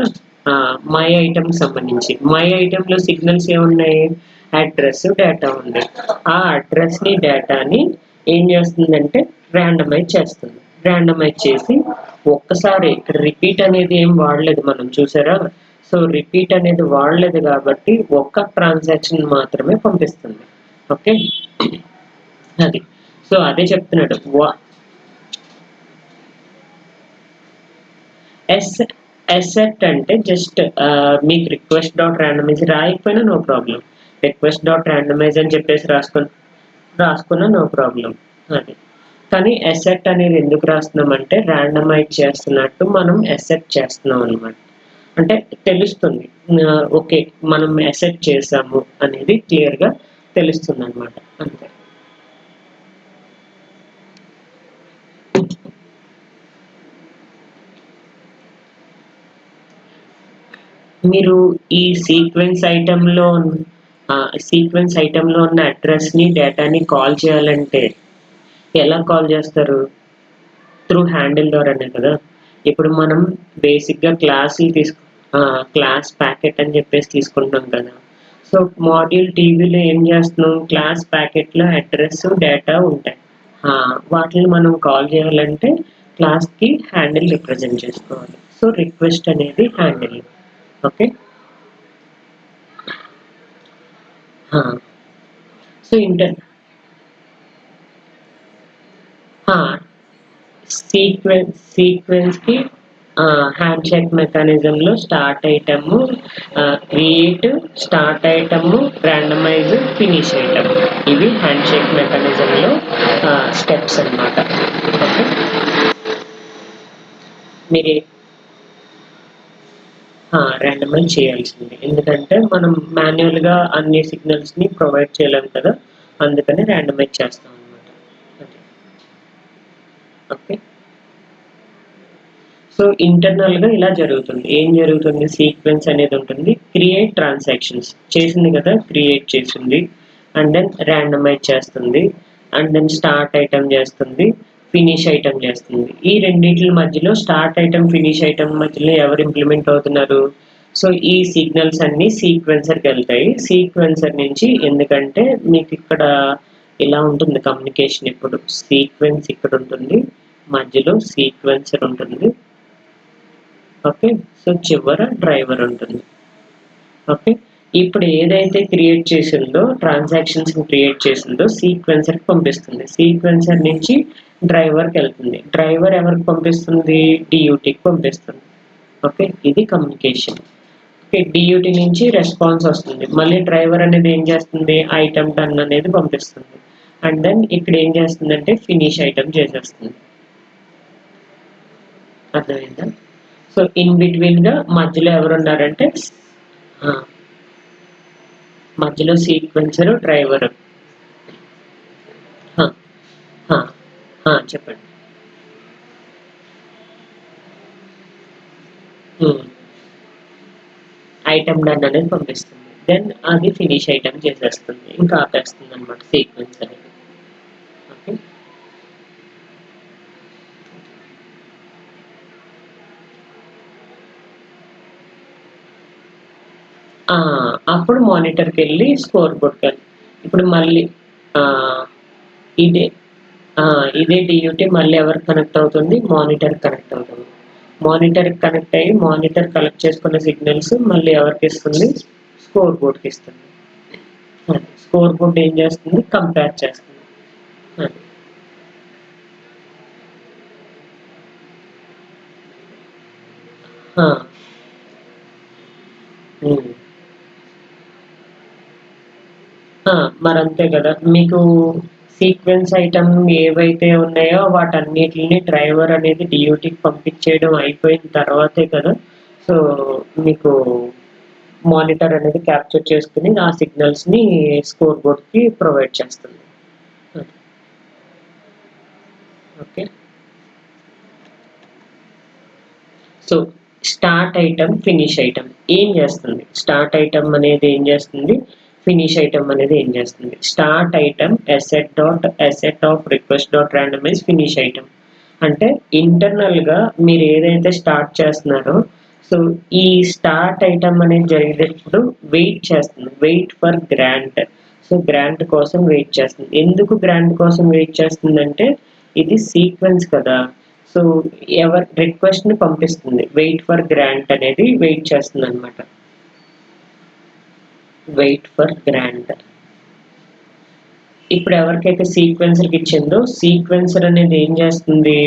Speaker 1: మై ఐటమ్ సంబంధించి మై ఐటమ్ లో సిగ్నల్స్ ఏమున్నాయి, అడ్రస్ డేటా ఉంది. ఆ అడ్రస్ ని డేటాని ఏం చేస్తుందంటే ర్యాండమైజ్ చేస్తుంది. ర్యాండమైజ్ చేసి ఒక్కసారి ఇక్కడ రిపీట్ అనేది ఏం వాడలేదు మనం, చూసారా. సో రిపీట్ అనేది వాడలేదు కాబట్టి ఒక్క ట్రాన్సాక్షన్ మాత్రమే పంపిస్తుంది. ఓకే, అది. సో అదే చెప్తున్నాడు. ఎసెట్ అంటే జస్ట్ మీకు రిక్వెస్ట్ డాట్ ర్యాండమైజ్ రాయకపోయినా no problem. Request dot randomize అని చెప్పేసి రాసుకున్నా నో ప్రాబ్లం. అది. కానీ ఎసెట్ అనేది ఎందుకు రాస్తున్నామంటే ర్యాండమైజ్ చేస్తున్నట్టు మనం ఎసెట్ చేస్తున్నాం అనమాట. అంటే తెలుస్తుంది, ఓకే మనం ఎసెట్ చేసాము అనేది క్లియర్గా తెలుస్తుంది అనమాట. అంతే. మీరు ఈ సీక్వెన్స్ ఐటెంలో ఉన్న అడ్రస్ని డేటాని కాల్ చేయాలంటే ఎలా కాల్ చేస్తారు, త్రూ హ్యాండిల్ ద్వారానే కదా. ఇప్పుడు మనం బేసిక్గా క్లాస్ ప్యాకెట్ అని చెప్పేసి తీసుకుంటాం కదా. సో మాడ్యూల్ టీవీలో ఏం చేస్తున్నాం, క్లాస్ ప్యాకెట్లో అడ్రస్ డేటా ఉంటాయి. వాటిని మనం కాల్ చేయాలంటే క్లాస్కి హ్యాండిల్ రిప్రజెంట్ చేసుకోవాలి. సో రిక్వెస్ట్ అనేది హ్యాండిల్. ఓకే. సో సీక్వెన్స్కి హ్యాండ్ షేక్ మెకానిజంలో start item, create, start item, randomize, finish item, ఇవి హ్యాండ్ షేక్ మెకానిజంలో స్టెప్స్ అన్నమాట. ఓకే, మీరు ర్యాండమైజ్ చేయాల్సింది, ఎందుకంటే మనం మాన్యువల్గా అన్ని సిగ్నల్స్ని ప్రొవైడ్ చేయలేము కదా, అందుకని ర్యాండమైజ్ చేస్తాం అనమాట. ఓకే. సో ఇంటర్నల్గా ఇలా జరుగుతుంది. ఏం జరుగుతుంది, సీక్వెన్స్ అనేది ఉంటుంది, క్రియేట్ ట్రాన్సాక్షన్స్ చేసింది కదా, క్రియేట్ చేసింది, అండ్ దెన్ ర్యాండమైజ్ చేస్తుంది, అండ్ దెన్ స్టార్ట్ ఐటమ్ చేస్తుంది, ఫినిష్ ఐటమ్ చేస్తుంది. ఈ రెండింటి మధ్యలో స్టార్ట్ ఐటమ్ ఫినిష్ ఐటమ్ మధ్యలో ఎవరు ఇంప్లిమెంట్ అవుతున్నారు, సో ఈ సిగ్నల్స్ అన్ని సీక్వెన్సర్కి వెళ్తాయి. సీక్వెన్సర్ నుంచి, ఎందుకంటే మీకు ఇక్కడ ఇలా ఉంటుంది కమ్యూనికేషన్, ఇప్పుడు సీక్వెన్స్ ఇక్కడ ఉంటుంది, మధ్యలో సీక్వెన్సర్ ఉంటుంది. ఓకే. సో చివర డ్రైవర్ ఉంటుంది. ఓకే. ఇప్పుడు ఏదైతే క్రియేట్ చేసిందో, ట్రాన్సాక్షన్స్ క్రియేట్ చేసిందో సీక్వెన్సర్కి పంపిస్తుంది. సీక్వెన్సర్ నుంచి డ్రైవర్కి వెళ్తుంది. డ్రైవర్ ఎవరికి పంపిస్తుంది, డియూటీకి పంపిస్తుంది. ఓకే, ఇది కమ్యూనికేషన్. ఓకే, డియూటీ నుంచి రెస్పాన్స్ వస్తుంది, మళ్ళీ డ్రైవర్ అనేది ఏం చేస్తుంది, ఐటమ్ డన్ అనేది పంపిస్తుంది, అండ్ దెన్ ఇక్కడ ఏం చేస్తుందంటే ఫినిష్ ఐటమ్ చేసేస్తుంది. అర్థమైందా. సో ఇన్ బిట్వీన్గా మధ్యలో ఎవరు ఉన్నారంటే మధ్యలో సీక్వెన్సర్, డ్రైవర్. చెప్పండి. ఐటమ్ డన్ అనేది పంపిస్తుంది, దెన్ అది ఫినిష్ ఐటమ్ చేసేస్తుంది, ఇంకా ఆపేస్తుంది అనమాట సీక్వెన్స్ అనేది. ఓకే. అప్పుడు మానిటర్కి వెళ్ళి స్కోర్ బోర్డ్కి వెళ్ళి, ఇప్పుడు మళ్ళీ ఇదే డియూటీ మళ్ళీ ఎవరికి కనెక్ట్ అవుతుంది, మానిటర్ కనెక్ట్ అవుతుంది. మానిటర్ కనెక్ట్ అయ్యి మానిటర్ కలెక్ట్ చేసుకున్న సిగ్నల్స్ మళ్ళీ ఎవరికి ఇస్తుంది, స్కోర్ బోర్డ్కి ఇస్తుంది. స్కోర్ బోర్డ్ ఏం చేస్తుంది, కంపేర్ చేస్తుంది. మరంతే కదా. మీకు సీక్వెన్స్ ఐటమ్ ఏవైతే ఉన్నాయో వాటన్నిటిని డ్రైవర్ అనేది డియూటీకి పంపించేయడం అయిపోయిన తర్వాతే కదా, సో మీకు మానిటర్ అనేది క్యాప్చర్ చేసుకుని ఆ సిగ్నల్స్ని స్కోర్ బోర్డ్కి ప్రొవైడ్ చేస్తుంది. Okay. So start item finish item ఏం చేస్తుంది? స్టార్ట్ ఐటమ్ అనేది ఏం చేస్తుంది? ఫినిష్ ఐటమ్ అనేది ఏం చేస్తుంది? Start item asset of request dot randomise finish item అంటే ఇంటర్నల్ గా మీరు ఏదైతే స్టార్ట్ చేస్తున్నారో సో ఈ స్టార్ట్ ఐటమ్ అనేది జరిగేటప్పుడు వెయిట్ చేస్తుంది, wait for grant. So grant కోసం వెయిట్ చేస్తుంది. ఎందుకు గ్రాంట్ కోసం వెయిట్ చేస్తుందంటే ఇది సీక్వెన్స్ కదా. సో ఎవరి రిక్వెస్ట్ ని పంపిస్తుంది, వెయిట్ ఫర్ గ్రాంట్ అనేది వెయిట్ చేస్తుంది అనమాట. Wait for grant. ఇప్పుడు ఎవరికైతే సీక్వెన్సర్కి ఇచ్చిందో సీక్వెన్సర్ అనేది ఏం చేస్తుంది?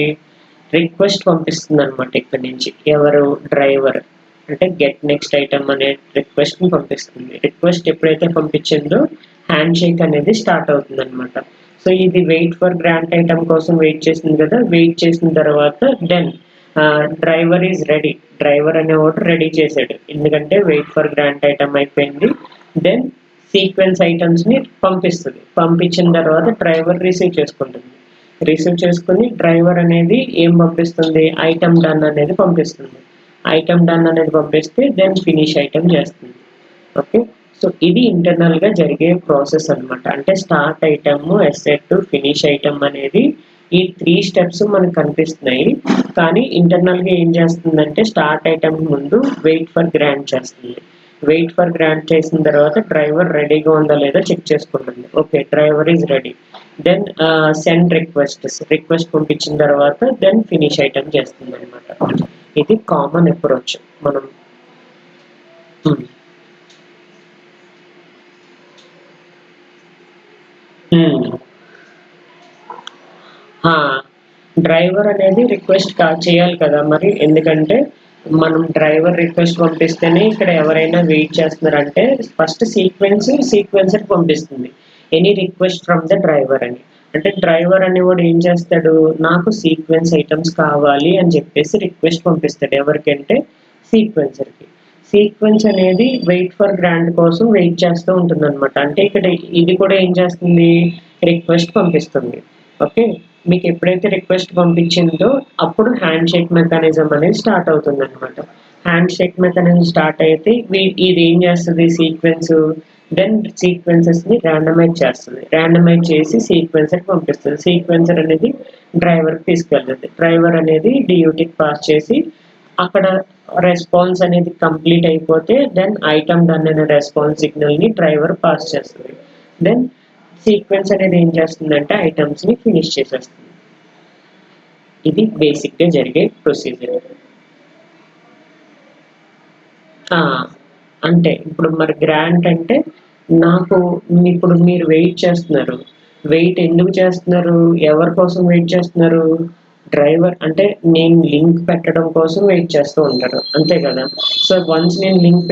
Speaker 1: రిక్వెస్ట్ పంపిస్తుంది అనమాట. ఇక్కడ నుంచి ఎవరు? డ్రైవర్ అంటే గెట్ నెక్స్ట్ ఐటమ్ అనే రిక్వెస్ట్ ని పంపిస్తుంది. రిక్వెస్ట్ ఎప్పుడైతే పంపించిందో హ్యాండ్ షేక్ అనేది స్టార్ట్ అవుతుంది అనమాట. సో ఇది వెయిట్ ఫర్ గ్రాంట్ ఐటమ్ కోసం వెయిట్ చేసింది కదా. వెయిట్ చేసిన తర్వాత then driver is ready. Driver అనేవాడు రెడీ చేశాడు, ఎందుకంటే వెయిట్ ఫర్ గ్రాంట్ ఐటమ్ అయిపోయింది. దెన్ సీక్వెన్స్ ఐటమ్స్ ని పంపిస్తుంది. పంపించిన తర్వాత డ్రైవర్ రిసీవ్ చేసుకుంటుంది. రిసీవ్ చేసుకుని డ్రైవర్ అనేది ఏం పంపిస్తుంది? ఐటమ్ డన్ అనేది పంపిస్తుంది. ఐటమ్ డన్ అనేది పంపిస్తే దెన్ ఫినిష్ ఐటమ్ చేస్తుంది. ఓకే, సో ఇది ఇంటర్నల్ గా జరిగే ప్రాసెస్ అనమాట. అంటే start item, asset, finish item అనేది ఈ 3 స్టెప్స్ మనకు కనిపిస్తున్నాయి. కానీ ఇంటర్నల్ గా ఏం చేస్తుందంటే స్టార్ట్ ఐటమ్ ముందు వెయిట్ ఫర్ గ్రాంట్ చేస్తుంది. వెయిట్ ఫర్ గ్రాంట్ చేసిన తర్వాత డ్రైవర్ రెడీగా ఉందా లేదా చెక్ చేసుకుంటుంది. Okay, driver is ready. Then send request పంపించిన తర్వాత దెన్ ఫినిష్ ఐటమ్ చేస్తుంది అనమాట. ఇది కామన్ అప్రోచ్ మనం. డ్రైవర్ అనేది రిక్వెస్ట్ చేయాలి కదా మరి, ఎందుకంటే మనం డ్రైవర్ రిక్వెస్ట్ పంపిస్తేనే ఇక్కడ ఎవరైనా వెయిట్ చేస్తున్నారంటే ఫస్ట్ సీక్వెన్సర్ పంపిస్తుంది any request from the driver అని. అంటే డ్రైవర్ అనేవాడు ఏం చేస్తాడు? నాకు సీక్వెన్స్ ఐటమ్స్ కావాలి అని చెప్పేసి రిక్వెస్ట్ పంపిస్తాడు. ఎవరికంటే సీక్వెన్సర్కి. సీక్వెన్స్ అనేది వెయిట్ ఫర్ గ్రాంట్ కోసం వెయిట్ చేస్తూ ఉంటుంది అనమాట. అంటే ఇక్కడ ఇది కూడా ఏం చేస్తుంది? రిక్వెస్ట్ పంపిస్తుంది. ఓకే, మీకు ఎప్పుడైతే రిక్వెస్ట్ పంపించిందో అప్పుడు హ్యాండ్ షేక్ మెకానిజం అనేది స్టార్ట్ అవుతుంది అనమాట. హ్యాండ్ షేక్ మెకానిజం స్టార్ట్ అయితే ఇది ఏం చేస్తుంది? సీక్వెన్స్ దెన్ సీక్వెన్సెస్ ని ర్యాండమైజ్ చేస్తుంది. ర్యాండమైజ్ చేసి సీక్వెన్సర్ పంపిస్తుంది. సీక్వెన్సర్ అనేది డ్రైవర్కి తీసుకెళ్తుంది. డ్రైవర్ అనేది డియూటీకి పాస్ చేసి అక్కడ రెస్పాన్స్ అనేది కంప్లీట్ అయిపోతే దెన్ ఐటమ్ డన్ అనే రెస్పాన్స్ సిగ్నల్ ని డ్రైవర్ పాస్ చేస్తుంది. దెన్ సీక్వెన్స్ అనేది ఏం చేస్తుందంటే ఐటమ్స్ ని ఫినిష్ చేసేస్తుంది. ఇది బేసిక్ గా జరిగే ప్రొసీజర్. అంటే ఇప్పుడు మరి గ్రాంట్ అంటే నాకు ఇప్పుడు మీరు వెయిట్ చేస్తున్నారు. వెయిట్ ఎందుకు చేస్తున్నారు? ఎవరి కోసం వెయిట్ చేస్తున్నారు? డ్రైవర్ అంటే నేను లింక్ పెట్టడం కోసం వెయిట్ చేస్తూ ఉంటారు, అంతే కదా. సో వన్స్ నేను లింక్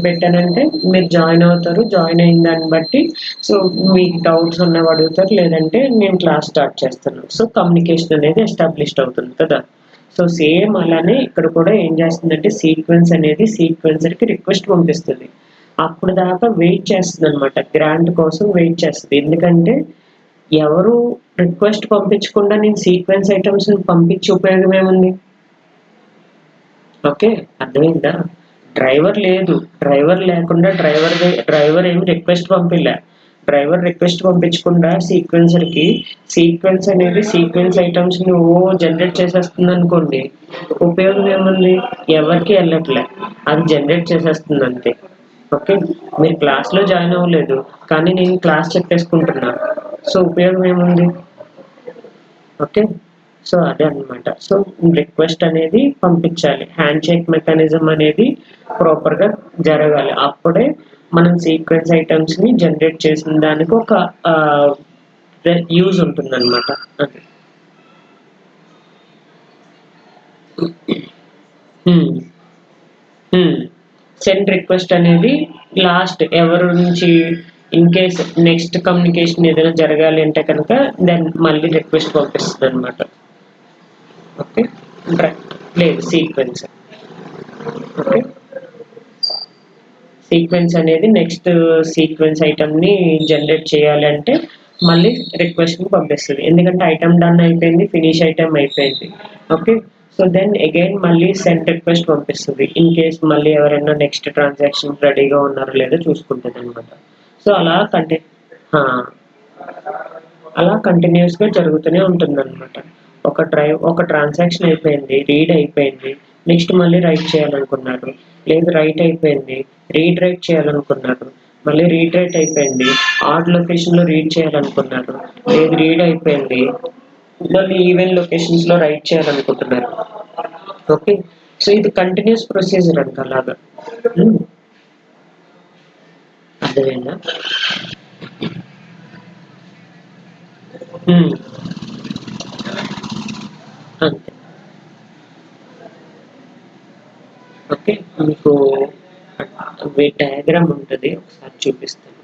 Speaker 1: పెట్టానంటే మీరు జాయిన్ అవుతారు. జాయిన్ అయిన దాన్ని బట్టి సో మీకు డౌట్స్ ఉన్నవి అడుగుతారు, లేదంటే నేను క్లాస్ స్టార్ట్ చేస్తాను. సో కమ్యూనికేషన్ అనేది ఎస్టాబ్లిష్డ్ అవుతుంది కదా. సో సేమ్ అలానే ఇక్కడ కూడా ఏం చేస్తుందంటే సీక్వెన్స్ అనేది సీక్వెన్సర్కి రిక్వెస్ట్ పంపిస్తుంది. అప్పుడు దాకా వెయిట్ చేస్తుంది అనమాట. గ్రాంట్ కోసం వెయిట్ చేస్తుంది. ఎందుకంటే ఎవరు రిక్వెస్ట్ పంపించకుండా నేను సీక్వెన్స్ ఐటమ్స్ పంపించి ఉపయోగం ఏముంది? ఓకే, అర్థమైందా? డ్రైవర్ లేదు, డ్రైవర్ లేకుండా డ్రైవర్ ఏమి రిక్వెస్ట్ పంపిలే. డ్రైవర్ రిక్వెస్ట్ పంపించకుండా సీక్వెన్స్ అనేది సీక్వెన్స్ ఐటమ్స్ ని జనరేట్ చేసేస్తుంది అనుకోండి, ఉపయోగం ఏముంది? ఎవరికి వెళ్ళట్లే, అది జనరేట్ చేసేస్తుంది అంతే. ఓకే, మీరు క్లాస్లో జాయిన్ అవ్వలేదు కానీ నేను క్లాస్ చెప్పేసుకుంటున్నా, సో ఉపయోగం ఏముంది? ఓకే, సో అదే అనమాట. సో రిక్వెస్ట్ అనేది పంపించాలి. హ్యాండ్ షేక్ మెకానిజం అనేది ప్రాపర్గా జరగాలి. అప్పుడే మనం సీక్వెన్స్ ఐటమ్స్ ని జనరేట్ చేసిన దానికి ఒక యూజ్ ఉంటుంది అనమాట. అది సెండ్ రిక్వెస్ట్ అనేది లాస్ట్ ఎవరి నుంచి ఇన్ కేస్ నెక్స్ట్ కమ్యూనికేషన్ ఏదైనా జరగాలి అంటే కనుక దెన్ మళ్ళీ రిక్వెస్ట్ పంపిస్తుంది అనమాట. ఓకే, లేదు సీక్వెన్స్. ఓకే, సీక్వెన్స్ అనేది నెక్స్ట్ సీక్వెన్స్ ఐటమ్ని జనరేట్ చేయాలి అంటే మళ్ళీ రిక్వెస్ట్ని పంపిస్తుంది. ఎందుకంటే ఐటమ్ డన్ అయిపోయింది, ఫినిష్ ఐటమ్ అయిపోయింది. ఓకే, సో దెన్ అగైన్ మళ్ళీ సెండ్ రిక్వెస్ట్ పంపిస్తుంది. ఇన్ కేస్ మళ్ళీ ఎవరైనా నెక్స్ట్ ట్రాన్సాక్షన్ రెడీగా ఉన్నారో లేదో చూసుకుంటుంది అనమాట. సో అలా కంటిన్యూస్గా జరుగుతూనే ఉంటుందన్నమాట. ఒక ట్రాన్సాక్షన్ అయిపోయింది, రీడ్ అయిపోయింది, నెక్స్ట్ మళ్ళీ రైట్ చేయాలనుకున్నారు, లేదు రైట్ అయిపోయింది, రైట్ చేయాలనుకున్నారు, మళ్ళీ రైట్ అయిపోయింది, ఆడ్ లొకేషన్లో రీడ్ చేయాలనుకున్నారు, లేదు రీడ్ అయిపోయింది, మళ్ళీ ఈవెన్ లొకేషన్స్లో రైట్ చేయాలనుకుంటున్నారు. ఓకే, సో ఇది కంటిన్యూస్ ప్రొసీజర్ అంట అలాగా. అర్థమైందా? అంతే. ఓకే, మీకు డయాగ్రామ్ ఉంటుంది, ఒకసారి చూపిస్తాను.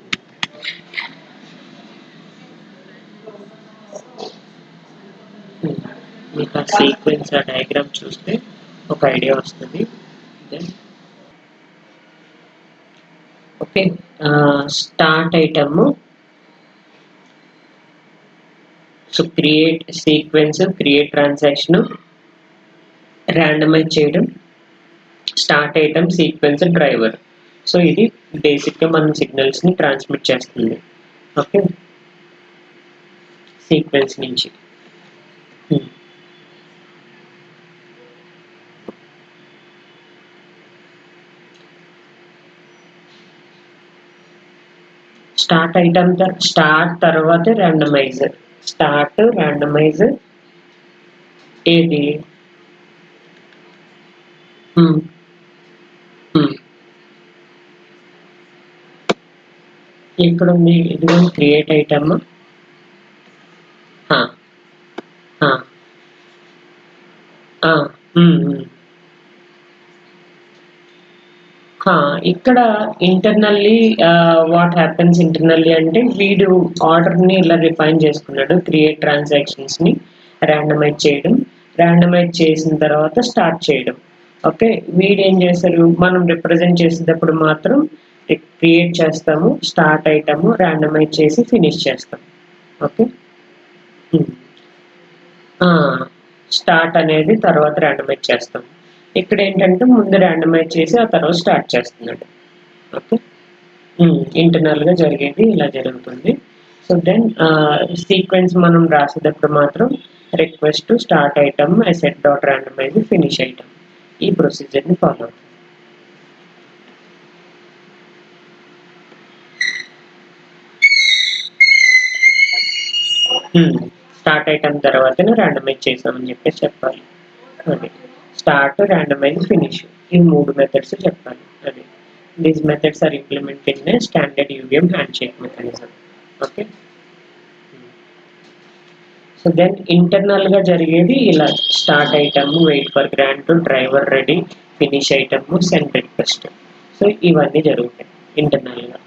Speaker 1: మీకు ఆ సీక్వెన్స్, ఆ డయాగ్రామ్ చూస్తే ఒక ఐడియా వస్తుంది. Okay, start item, so create sequence, create transaction, randomize చేయడం, start item, sequence, driver. So ఇది బేసిక్గా మన సిగ్నల్స్ని ట్రాన్స్మిట్ చేస్తుంది. ఓకే, సీక్వెన్స్ నుంచి. స్టార్ట్ ఐటమ్ స్టార్ట్ తర్వాత ర్యాండమైజర్, స్టార్ట్ ర్యాండమైజర్ ఏది ఇక్కడ ఉంది, ఇది క్రియేట్ ఐటమ్. ఇక్కడ ఇంటర్నల్లీ వాట్ హ్యాపెన్స్ ఇంటర్నల్లీ అంటే వీడు ఆర్డర్ని ఇలా రిఫైన్ చేసుకున్నాడు, క్రియేట్ ట్రాన్సాక్షన్స్ని ర్యాండమైజ్ చేయడం, ర్యాండమైజ్ చేసిన తర్వాత స్టార్ట్ చేయడం. ఓకే, వీడు ఏం చేస్తారు, మనం రిప్రజెంట్ చేసేటప్పుడు మాత్రం క్రియేట్ చేస్తాము, స్టార్ట్ ఐటమ్, ర్యాండమైజ్ చేసి ఫినిష్ చేస్తాం. ఓకే, స్టార్ట్ అనేది తర్వాత ర్యాండమైజ్ చేస్తాం. ఇక్కడ ఏంటంటే ముందు ర్యాండమైజ్ చేసి ఆ తర్వాత స్టార్ట్ చేస్తున్నాడు. ఓకే, ఇంటర్నల్గా జరిగేది ఇలా జరుగుతుంది. సో దెన్ సీక్వెన్స్ మనం రాసేటప్పుడు మాత్రం request, start item, asset dot randomise, finish item, ఈ ప్రొసీజర్ని ఫాలో అవుతుంది. స్టార్ట్ ఐటమ్ తర్వాతనే ర్యాండమైజ్ చేసామని చెప్పేసి చెప్పాలి. అది స్టార్ట్, ర్యాండమైజ్, ఫినిష్, ఈ 3 మెథడ్స్ చెప్పాలి. అది these methods are implement in a standard UVM handshake mechanism. Okay, so then ఇంటర్నల్గా జరిగేది ఇలా start item, wait for grant, driver ready, finish item, send request. So ఇవన్నీ జరుగుతాయి ఇంటర్నల్గా.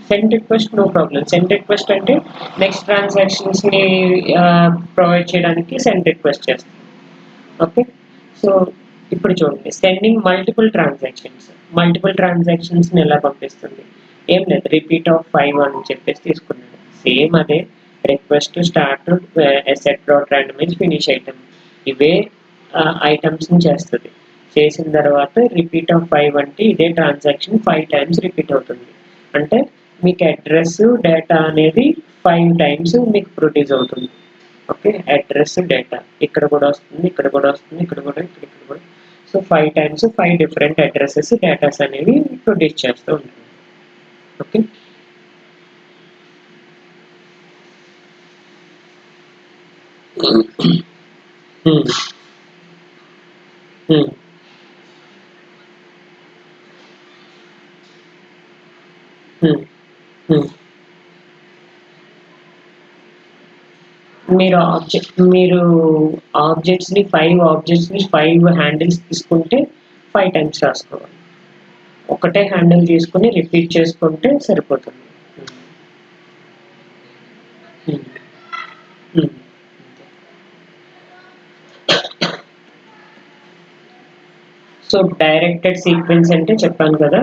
Speaker 1: Send request no problem. Send request అంటే next ట్రాన్సాక్షన్స్ని provide చేయడానికి send request చేస్తాం. ఓకే, సో ఇప్పుడు చూడండి, సెండింగ్ మల్టిపుల్ ట్రాన్సాక్షన్స్ని ఎలా పంపిస్తుంది. ఏం లేదు, రిపీట్ ఆఫ్ 5 అని చెప్పేసి తీసుకున్నాడు. సేమ్ అదే request, start, asset dot randomise, finish item, ఇవే ఐటమ్స్ని చేస్తుంది. చేసిన తర్వాత రిపీట్ ఆఫ్ 5 అంటే ఇదే ట్రాన్సాక్షన్ 5 టైమ్స్ రిపీట్ అవుతుంది. అంటే మీకు అడ్రస్ డేటా అనేది 5 టైమ్స్ మీకు ప్రొడ్యూస్ అవుతుంది. ఓకే, అడ్రస్ డేటా ఇక్కడ కూడా వస్తుంది, ఇక్కడ కూడా వస్తుంది, ఇక్కడ కూడా, ఇక్కడ కూడా. So 5 times 5 different addresses, datas అనేవి ప్రొడ్యూస్ చేస్తూ ఉంటుంది. ఓకే, మీరు ఆబ్జెక్ట్స్ని 5 హ్యాండిల్స్ తీసుకుంటే 5 టైమ్స్ రాసుకోవాలి. ఒకటే హ్యాండిల్ తీసుకుని రిపీట్ చేసుకుంటే సరిపోతుంది. సో డైరెక్టెడ్ సీక్వెన్స్ అంటే చెప్పాను కదా,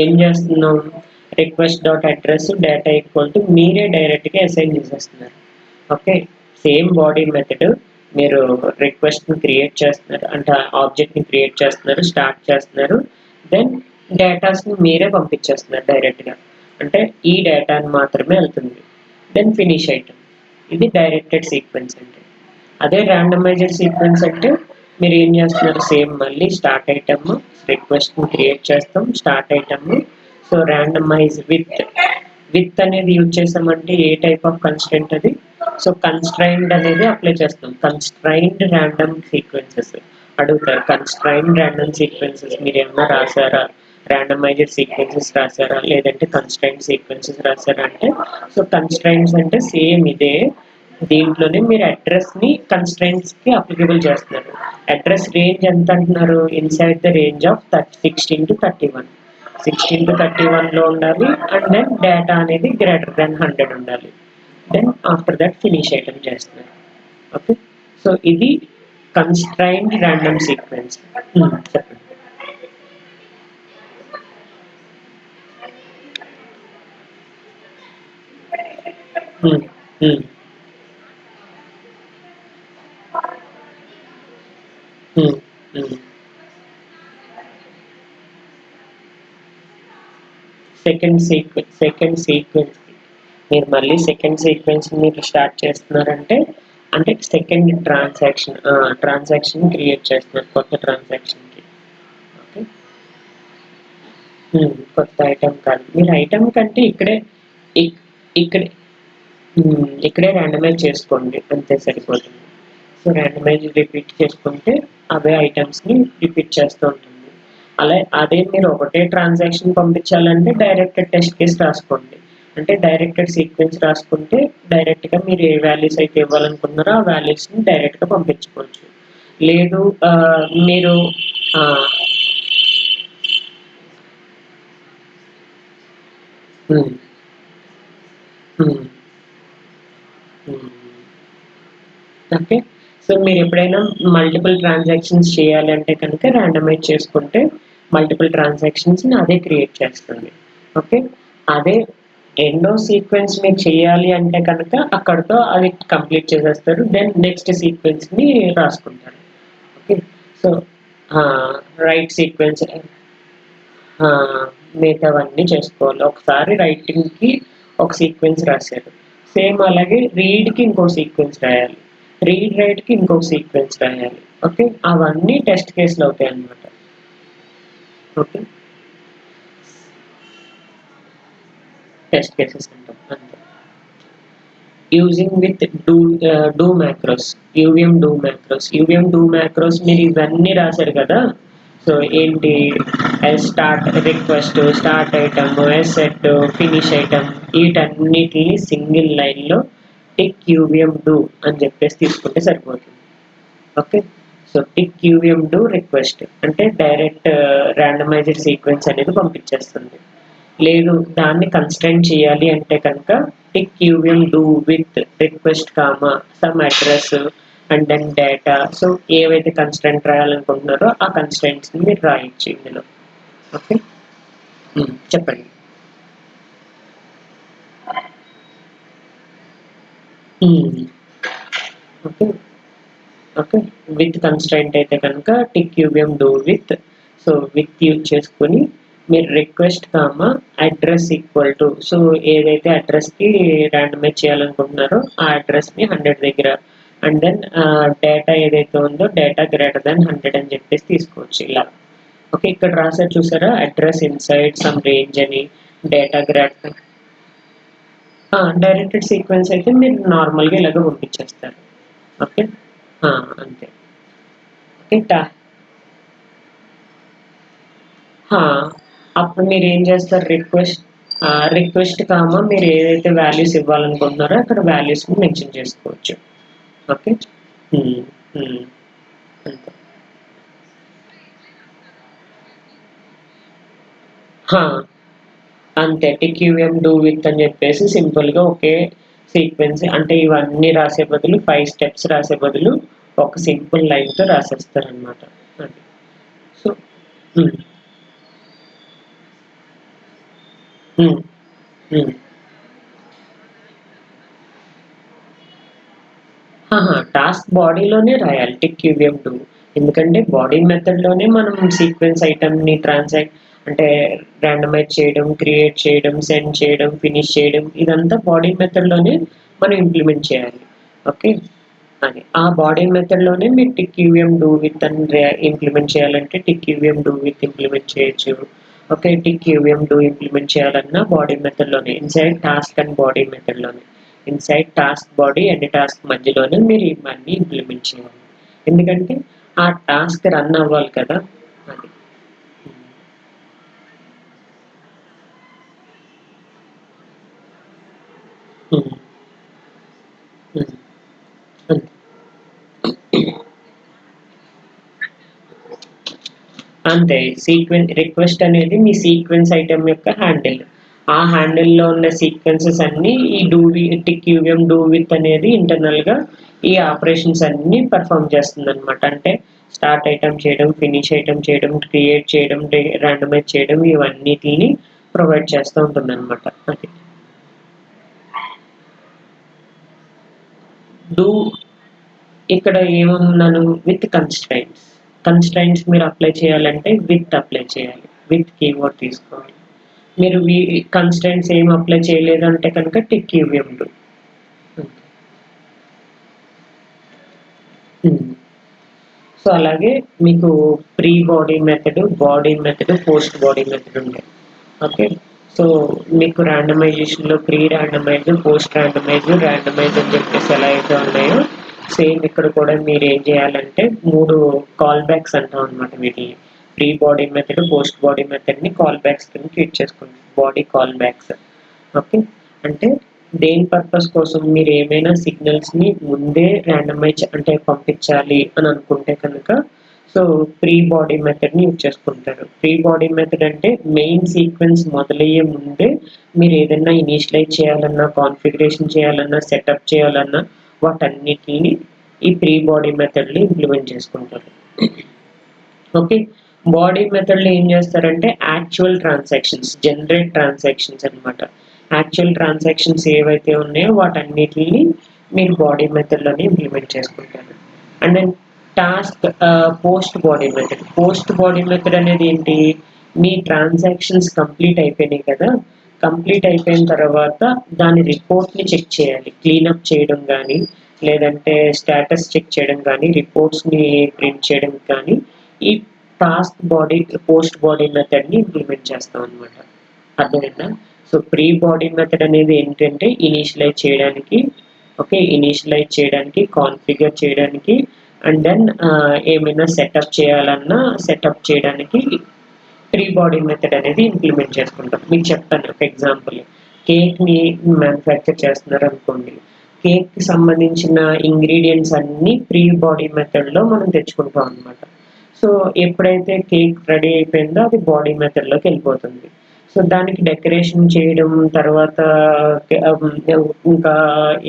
Speaker 1: ఏం చేస్తున్నాం, request dot address data equal to మీరే డైరెక్ట్గా అసైన్ చేసేస్తున్నారు. ఓకే, సేమ్ బాడీ మెథడ్ మీరు రిక్వెస్ట్ని క్రియేట్ చేస్తున్నారు, అంటే ఆబ్జెక్ట్ని క్రియేట్ చేస్తున్నారు, స్టార్ట్ చేస్తున్నారు, దెన్ డేటాస్ని మీరే పంపించేస్తున్నారు డైరెక్ట్గా, అంటే ఈ డేటాని మాత్రమే వెళ్తుంది. దెన్ ఫినిష్ ఐటమ్, ఇది డైరెక్టెడ్ సీక్వెన్స్ అంటే. అదే ర్యాండమైజ్డ్ సీక్వెన్స్ అంటే మీరు ఏం చేస్తున్నారు, సేమ్ మళ్ళీ స్టార్ట్ ఐటమ్ రిక్వెస్ట్ని క్రియేట్ చేస్తాం, start item, so randomise with అనేది యూజ్ చేసామంటే ఏ టైప్ ఆఫ్ కన్స్ట్రెంట్ అది, సో కన్స్ట్రైన్డ్ అనేది అప్లై చేస్తాం. కన్స్ట్రైన్డ్ ర్యాండమ్ సీక్వెన్సెస్ అడుగుతారు, కన్స్ట్రైన్డ్ ర్యాండమ్ సీక్వెన్సెస్ మీరు ఏమన్నా రాసారా, ర్యాండమైజ్డ్ సీక్వెన్సెస్ రాసారా, లేదంటే కన్స్ట్రైన్డ్ సీక్వెన్సెస్ రాసారా అంటే, సో కన్స్ట్రైన్స్ అంటే సేమ్ ఇదే, దీంట్లోనే మీరు అడ్రస్ని కన్స్ట్రైన్స్కి అప్లికబుల్ చేస్తున్నారు. అడ్రస్ రేంజ్ ఎంత అంటున్నారు, inside the range of 16 to 31, 16 to 31లో ఉండాలి, అండ్ దెన్ డేటా అనేది గ్రేటర్ దెన్ 100 ఉండాలి. Then after that finish item చేస్తున్నారు. ఓకే, సో ఇది కన్స్ట్రైన్డ్ ర్యాండమ్ సీక్వెన్స్. చెప్పండి. Hmm, hmm, hmm, hmm. Second sequence మీరు మళ్ళీ సెకండ్ సీక్వెన్స్ మీరు స్టార్ట్ చేస్తున్నారంటే, అంటే సెకండ్ ట్రాన్సాక్షన్ క్రియేట్ చేస్తున్నారు, కొత్త ట్రాన్సాక్షన్కి. ఓకే, కొత్త ఐటమ్ కాదు, మీరు ఐటమ్ కంటే ఇక్- ఇక్కడే ఇక్కడే ర్యాండమైజ్ చేసుకోండి, అంతే సరిపోతుంది. సో ర్యాండమైజ్ రిపీట్ చేసుకుంటే అవే ఐటమ్స్ని రిపీట్ చేస్తూ ఉంటుంది. అదే మీరు ఒకటే ట్రాన్సాక్షన్ పంపించాలంటే డైరెక్టెడ్ టెస్ట్ కేస్ రాసుకోండి, అంటే డైరెక్టెడ్ సీక్వెన్స్ రాసుకుంటే డైరెక్ట్గా మీరు ఏ వాల్యూస్ అయితే ఇవ్వాలనుకున్నారో ఆ వాల్యూస్ని డైరెక్ట్గా పంపించుకోవచ్చు. లేదు మీరు ఆ, ఉమ్, ఉమ్, ఉమ్. ఓకే, సో మీరు ఎప్పుడైనా మల్టిపుల్ ట్రాన్సాక్షన్స్ చేయాలి అంటే కనుక ర్యాండమైజ్ చేసుకుంటే మల్టిపుల్ ట్రాన్సాక్షన్స్ని అదే క్రియేట్ చేస్తుంది. ఓకే, అదే రెండో సీక్వెన్స్ మీరు చేయాలి అంటే కనుక అక్కడితో అది కంప్లీట్ చేసేస్తారు, దెన్ నెక్స్ట్ సీక్వెన్స్ని రాసుకుంటారు. ఓకే, సో రైట్ సీక్వెన్స్ మిగతావన్నీ చేసుకోవాలి. ఒకసారి రైటింగ్కి ఒక సీక్వెన్స్ రాశారు, సేమ్ అలాగే రీడ్కి ఇంకో సీక్వెన్స్ రాయాలి, రైట్కి ఇంకొక సీక్వెన్స్ రాయాలి. ఓకే, అవన్నీ టెస్ట్ కేసులు అవుతాయి అన్నమాట. ఓకే, టెస్ట్ కేసెస్ అంటాం అంతే. Using with do macros, UVM do macros మీరు ఇవన్నీ రాశారు కదా, సో ఏంటి, start request, start item, set, finish item, వీటన్నిటిని సింగిల్ లైన్లో టిక్ యూవిఎం డూ అని చెప్పేసి తీసుకుంటే సరిపోతుంది. Okay, so tick UVM do request అంటే డైరెక్ట్ ర్యాండమైజ్డ్ సీక్వెన్స్ అనేది పంపించేస్తుంది. లేదు దాన్ని కన్స్ట్రైన్ చేయాలి అంటే కనుక tick UVM do with request comma some address and then data, so ఏవైతే కన్స్ట్రైంట్ రాయాలనుకుంటున్నారో ఆ కన్స్ట్రైంట్స్ని మీరు రాయొచ్చు ఇందులో. ఓకే, చెప్పండి. ఓకే, ఓకే, విత్ కన్స్ట్రైంట్ అయితే కనుక tick UVM do with, so with use చేసుకొని మీరు request comma address equal to, so ఏదైతే అడ్రస్కి ర్యాండమైజ్ చేయాలనుకుంటున్నారో ఆ అడ్రస్ని 100 దగ్గర, అండ్ దెన్ డేటా ఏదైతే ఉందో డేటా గ్రేటర్ దాన్ 100 అని చెప్పేసి తీసుకోవచ్చు ఇలా. ఓకే, ఇక్కడ రాసారు చూసారా, అడ్రస్ ఇన్సైడ్ సమ్ రేంజ్ అని, డేటా గ్రేటర్. డైరెక్టెడ్ సీక్వెన్స్ అయితే మీరు నార్మల్గా ఇలాగ పంపించేస్తారు. ఓకే, అంతే. ఓకే, అప్పుడు మీరు ఏం చేస్తారు, రిక్వెస్ట్ కామా మీరు ఏదైతే వాల్యూస్ ఇవ్వాలనుకుంటున్నారో అక్కడ వాల్యూస్ని మెన్షన్ చేసుకోవచ్చు. ఓకే, ఉమ్, ఉమ్, అంతే. హా, అంతే, టిక్ యూఎం డూ విత్ అని చెప్పేసి సింపుల్గా ఒకే సీక్వెన్స్, అంటే ఇవన్నీ రాసే బదులు 5 స్టెప్స్ రాసే బదులు ఒక సింపుల్ లైన్తో రాసేస్తారనమాట. అది. సో హ్మ్. హ్మ్. టాస్క్ బాడీలోనే రాయాలి టిక్ యూవీఎం 2. ఎందుకంటే బాడీ మెథడ్‌లోనే మనం సీక్వెన్స్ ఐటెమ్‌ని అంటే రాండమైజ్ చేయడం, క్రియేట్ చేయడం, సెండ్ చేయడం, ఫినిష్ చేయడం ఇదంతా బాడీ మెథడ్‌లోనే మనం ఇంప్లిమెంట్ చేయాలి. ఓకే. అని. ఆ బాడీ మెథడ్‌లోనే మీరు టిక్ యూవీఎం డూ విత్ అని ఇంప్లిమెంట్ చేయాలంటే tick UVM do with implement చేయొచ్చు. Okay. Tick UVM do implement చేయాలన్నా బాడీ మెథడ్‌లోనే ఇన్‌సైడ్ టాస్క్ అండ్ బాడీ మెథడ్‌లోనే. Inside task body and task మధ్యలోనే మీరు ఇవన్నీ ఇంప్లిమెంట్ చేయాలి. ఎందుకంటే ఆ టాస్క్ రన్ అవ్వాలి కదా! అది. హ్మ్. హ్మ్. అంతే. అంతే. రిక్వెస్ట్ అనేది మీ సీక్వెన్స్ ఐటెమ్ యొక్క హ్యాండిల్. ఆ హ్యాండిల్‌లో ఉన్న సీక్వెన్సెస్ అన్నీ ఈ టిక్ యూవీఎం డూ విత్ అనేది ఇంటర్నల్‌గా ఈ ఆపరేషన్స్ అన్నీ పెర్ఫార్మ్ చేస్తుందనమాట. అంటే స్టార్ట్ ఐటెమ్ చేయడం, ఫినిష్ ఐటెమ్ చేయడం, క్రియేట్ చేయడం, రాండమైజ్ చేయడం ఇవన్నిటిని ప్రొవైడ్ చేస్తూ ఉంటుందనమాట. అది. డూ ఇక్కడ ఏమన్నాను విత్ కన్‌స్ట్రైంట్స్. కన్‌స్ట్రైంట్స్ మీరు అప్లై చేయాలంటే విత్ అప్లై చేయాలి. విత్ కీవర్డ్ తీసుకోవాలి. మీరు కన్‌స్ట్రైంట్స్ ఏమి అప్లై చేయలేదంటే కనుక tick UVM do. Hmm. So, అలాగే మీకు pre body method, body method, post body method ఉంటాయి. ఓకే. సో, మీకు ర్యాండమైజేషన్‌లో pre randomize, post randomize, randomize అని చెప్పేసి ఎలా అయితే ఉన్నాయో, సేమ్ ఇక్కడ కూడా మీరేం చేయాలంటే 3 కాల్ బ్యాక్స్ అంటాం అనమాట వీటిల్ని. Pre body method, post body మెథడ్‌ని కాల్ బ్యాక్స్ కింద ట్రీట్ చేసుకుంటాం. Body callbacks. ఓకే. అంటే దేని పర్పస్ కోసం మీరేమైనా సిగ్నల్స్‌ని ముందే అంటే పంపించాలి అని అనుకుంటే కనుక సో, ప్రీ బాడీ మెథడ్‌ని యూజ్ చేసుకుంటారు. ప్రీ బాడీ మెథడ్ అంటే మెయిన్ సీక్వెన్స్ మొదలయ్యే ముందే మీరేదన్నా ఇనీషియలైజ్ చేయాలన్నా, కాన్ఫిగరేషన్ చేయాలన్నా, సెటప్ చేయాలన్నా వాటన్నిటిని ఈ ప్రీ బాడీ మెథడ్‌లో ఇంప్లిమెంట్ చేసుకుంటారు. ఓకే. బాడీ మెథడ్‌లో ఏం చేస్తారంటే జనరేట్ ట్రాన్సాక్షన్స్ అన్నమాట. యాక్చువల్ ట్రాన్సాక్షన్స్ ఏవైతే ఉన్నాయో వాటన్నిటిని మీరు బాడీ మెథడ్‌లోనే ఇంప్లిమెంట్ చేసుకుంటారు. And then post body method అనేది ఏంటి? మీ ట్రాన్సాక్షన్స్ కంప్లీట్ అయిపోయినాయి కదా! కంప్లీట్ అయిపోయిన తర్వాత దాని రిపోర్ట్‌ని చెక్ చేయాలి. క్లీనప్ చేయడం గానీ, లేదంటే స్టేటస్ చెక్ చేయడం గానీ, రిపోర్ట్స్‌ని ప్రింట్ చేయడం కానీ ఈ పోస్ట్ బాడీ మెథడ్‌ని ఇంప్లిమెంట్ చేస్తామనమాట. అర్థమైందా? సో, ప్రీ బాడీ మెథడ్ అనేది ఏంటంటే ఇనీషియలైజ్ చేయడానికి, కాన్ఫిగర్ చేయడానికి అండ్ దెన్ ఏమైనా సెటప్ చేయడానికి ప్రీ బాడీ మెథడ్ అనేది ఇంప్లిమెంట్ చేసుకుంటాం. మీకు చెప్తాను ఒక ఎగ్జాంపుల్. కేక్‌ని మ్యానుఫ్యాక్చర్ చేస్తున్నారనుకోండి. కేక్‌కి సంబంధించిన ఇంగ్రీడియెంట్స్ అన్నీ ప్రీ బాడీ మెథడ్‌లో మనం తెచ్చుకుంటాం అనమాట. సో, ఎప్పుడైతే కేక్ రెడీ అయిపోయిందో అది బాడీ మెథడ్‌లోకి వెళ్ళిపోతుంది. సో, దానికి డెకరేషన్ చేయడం, తర్వాత ఇంకా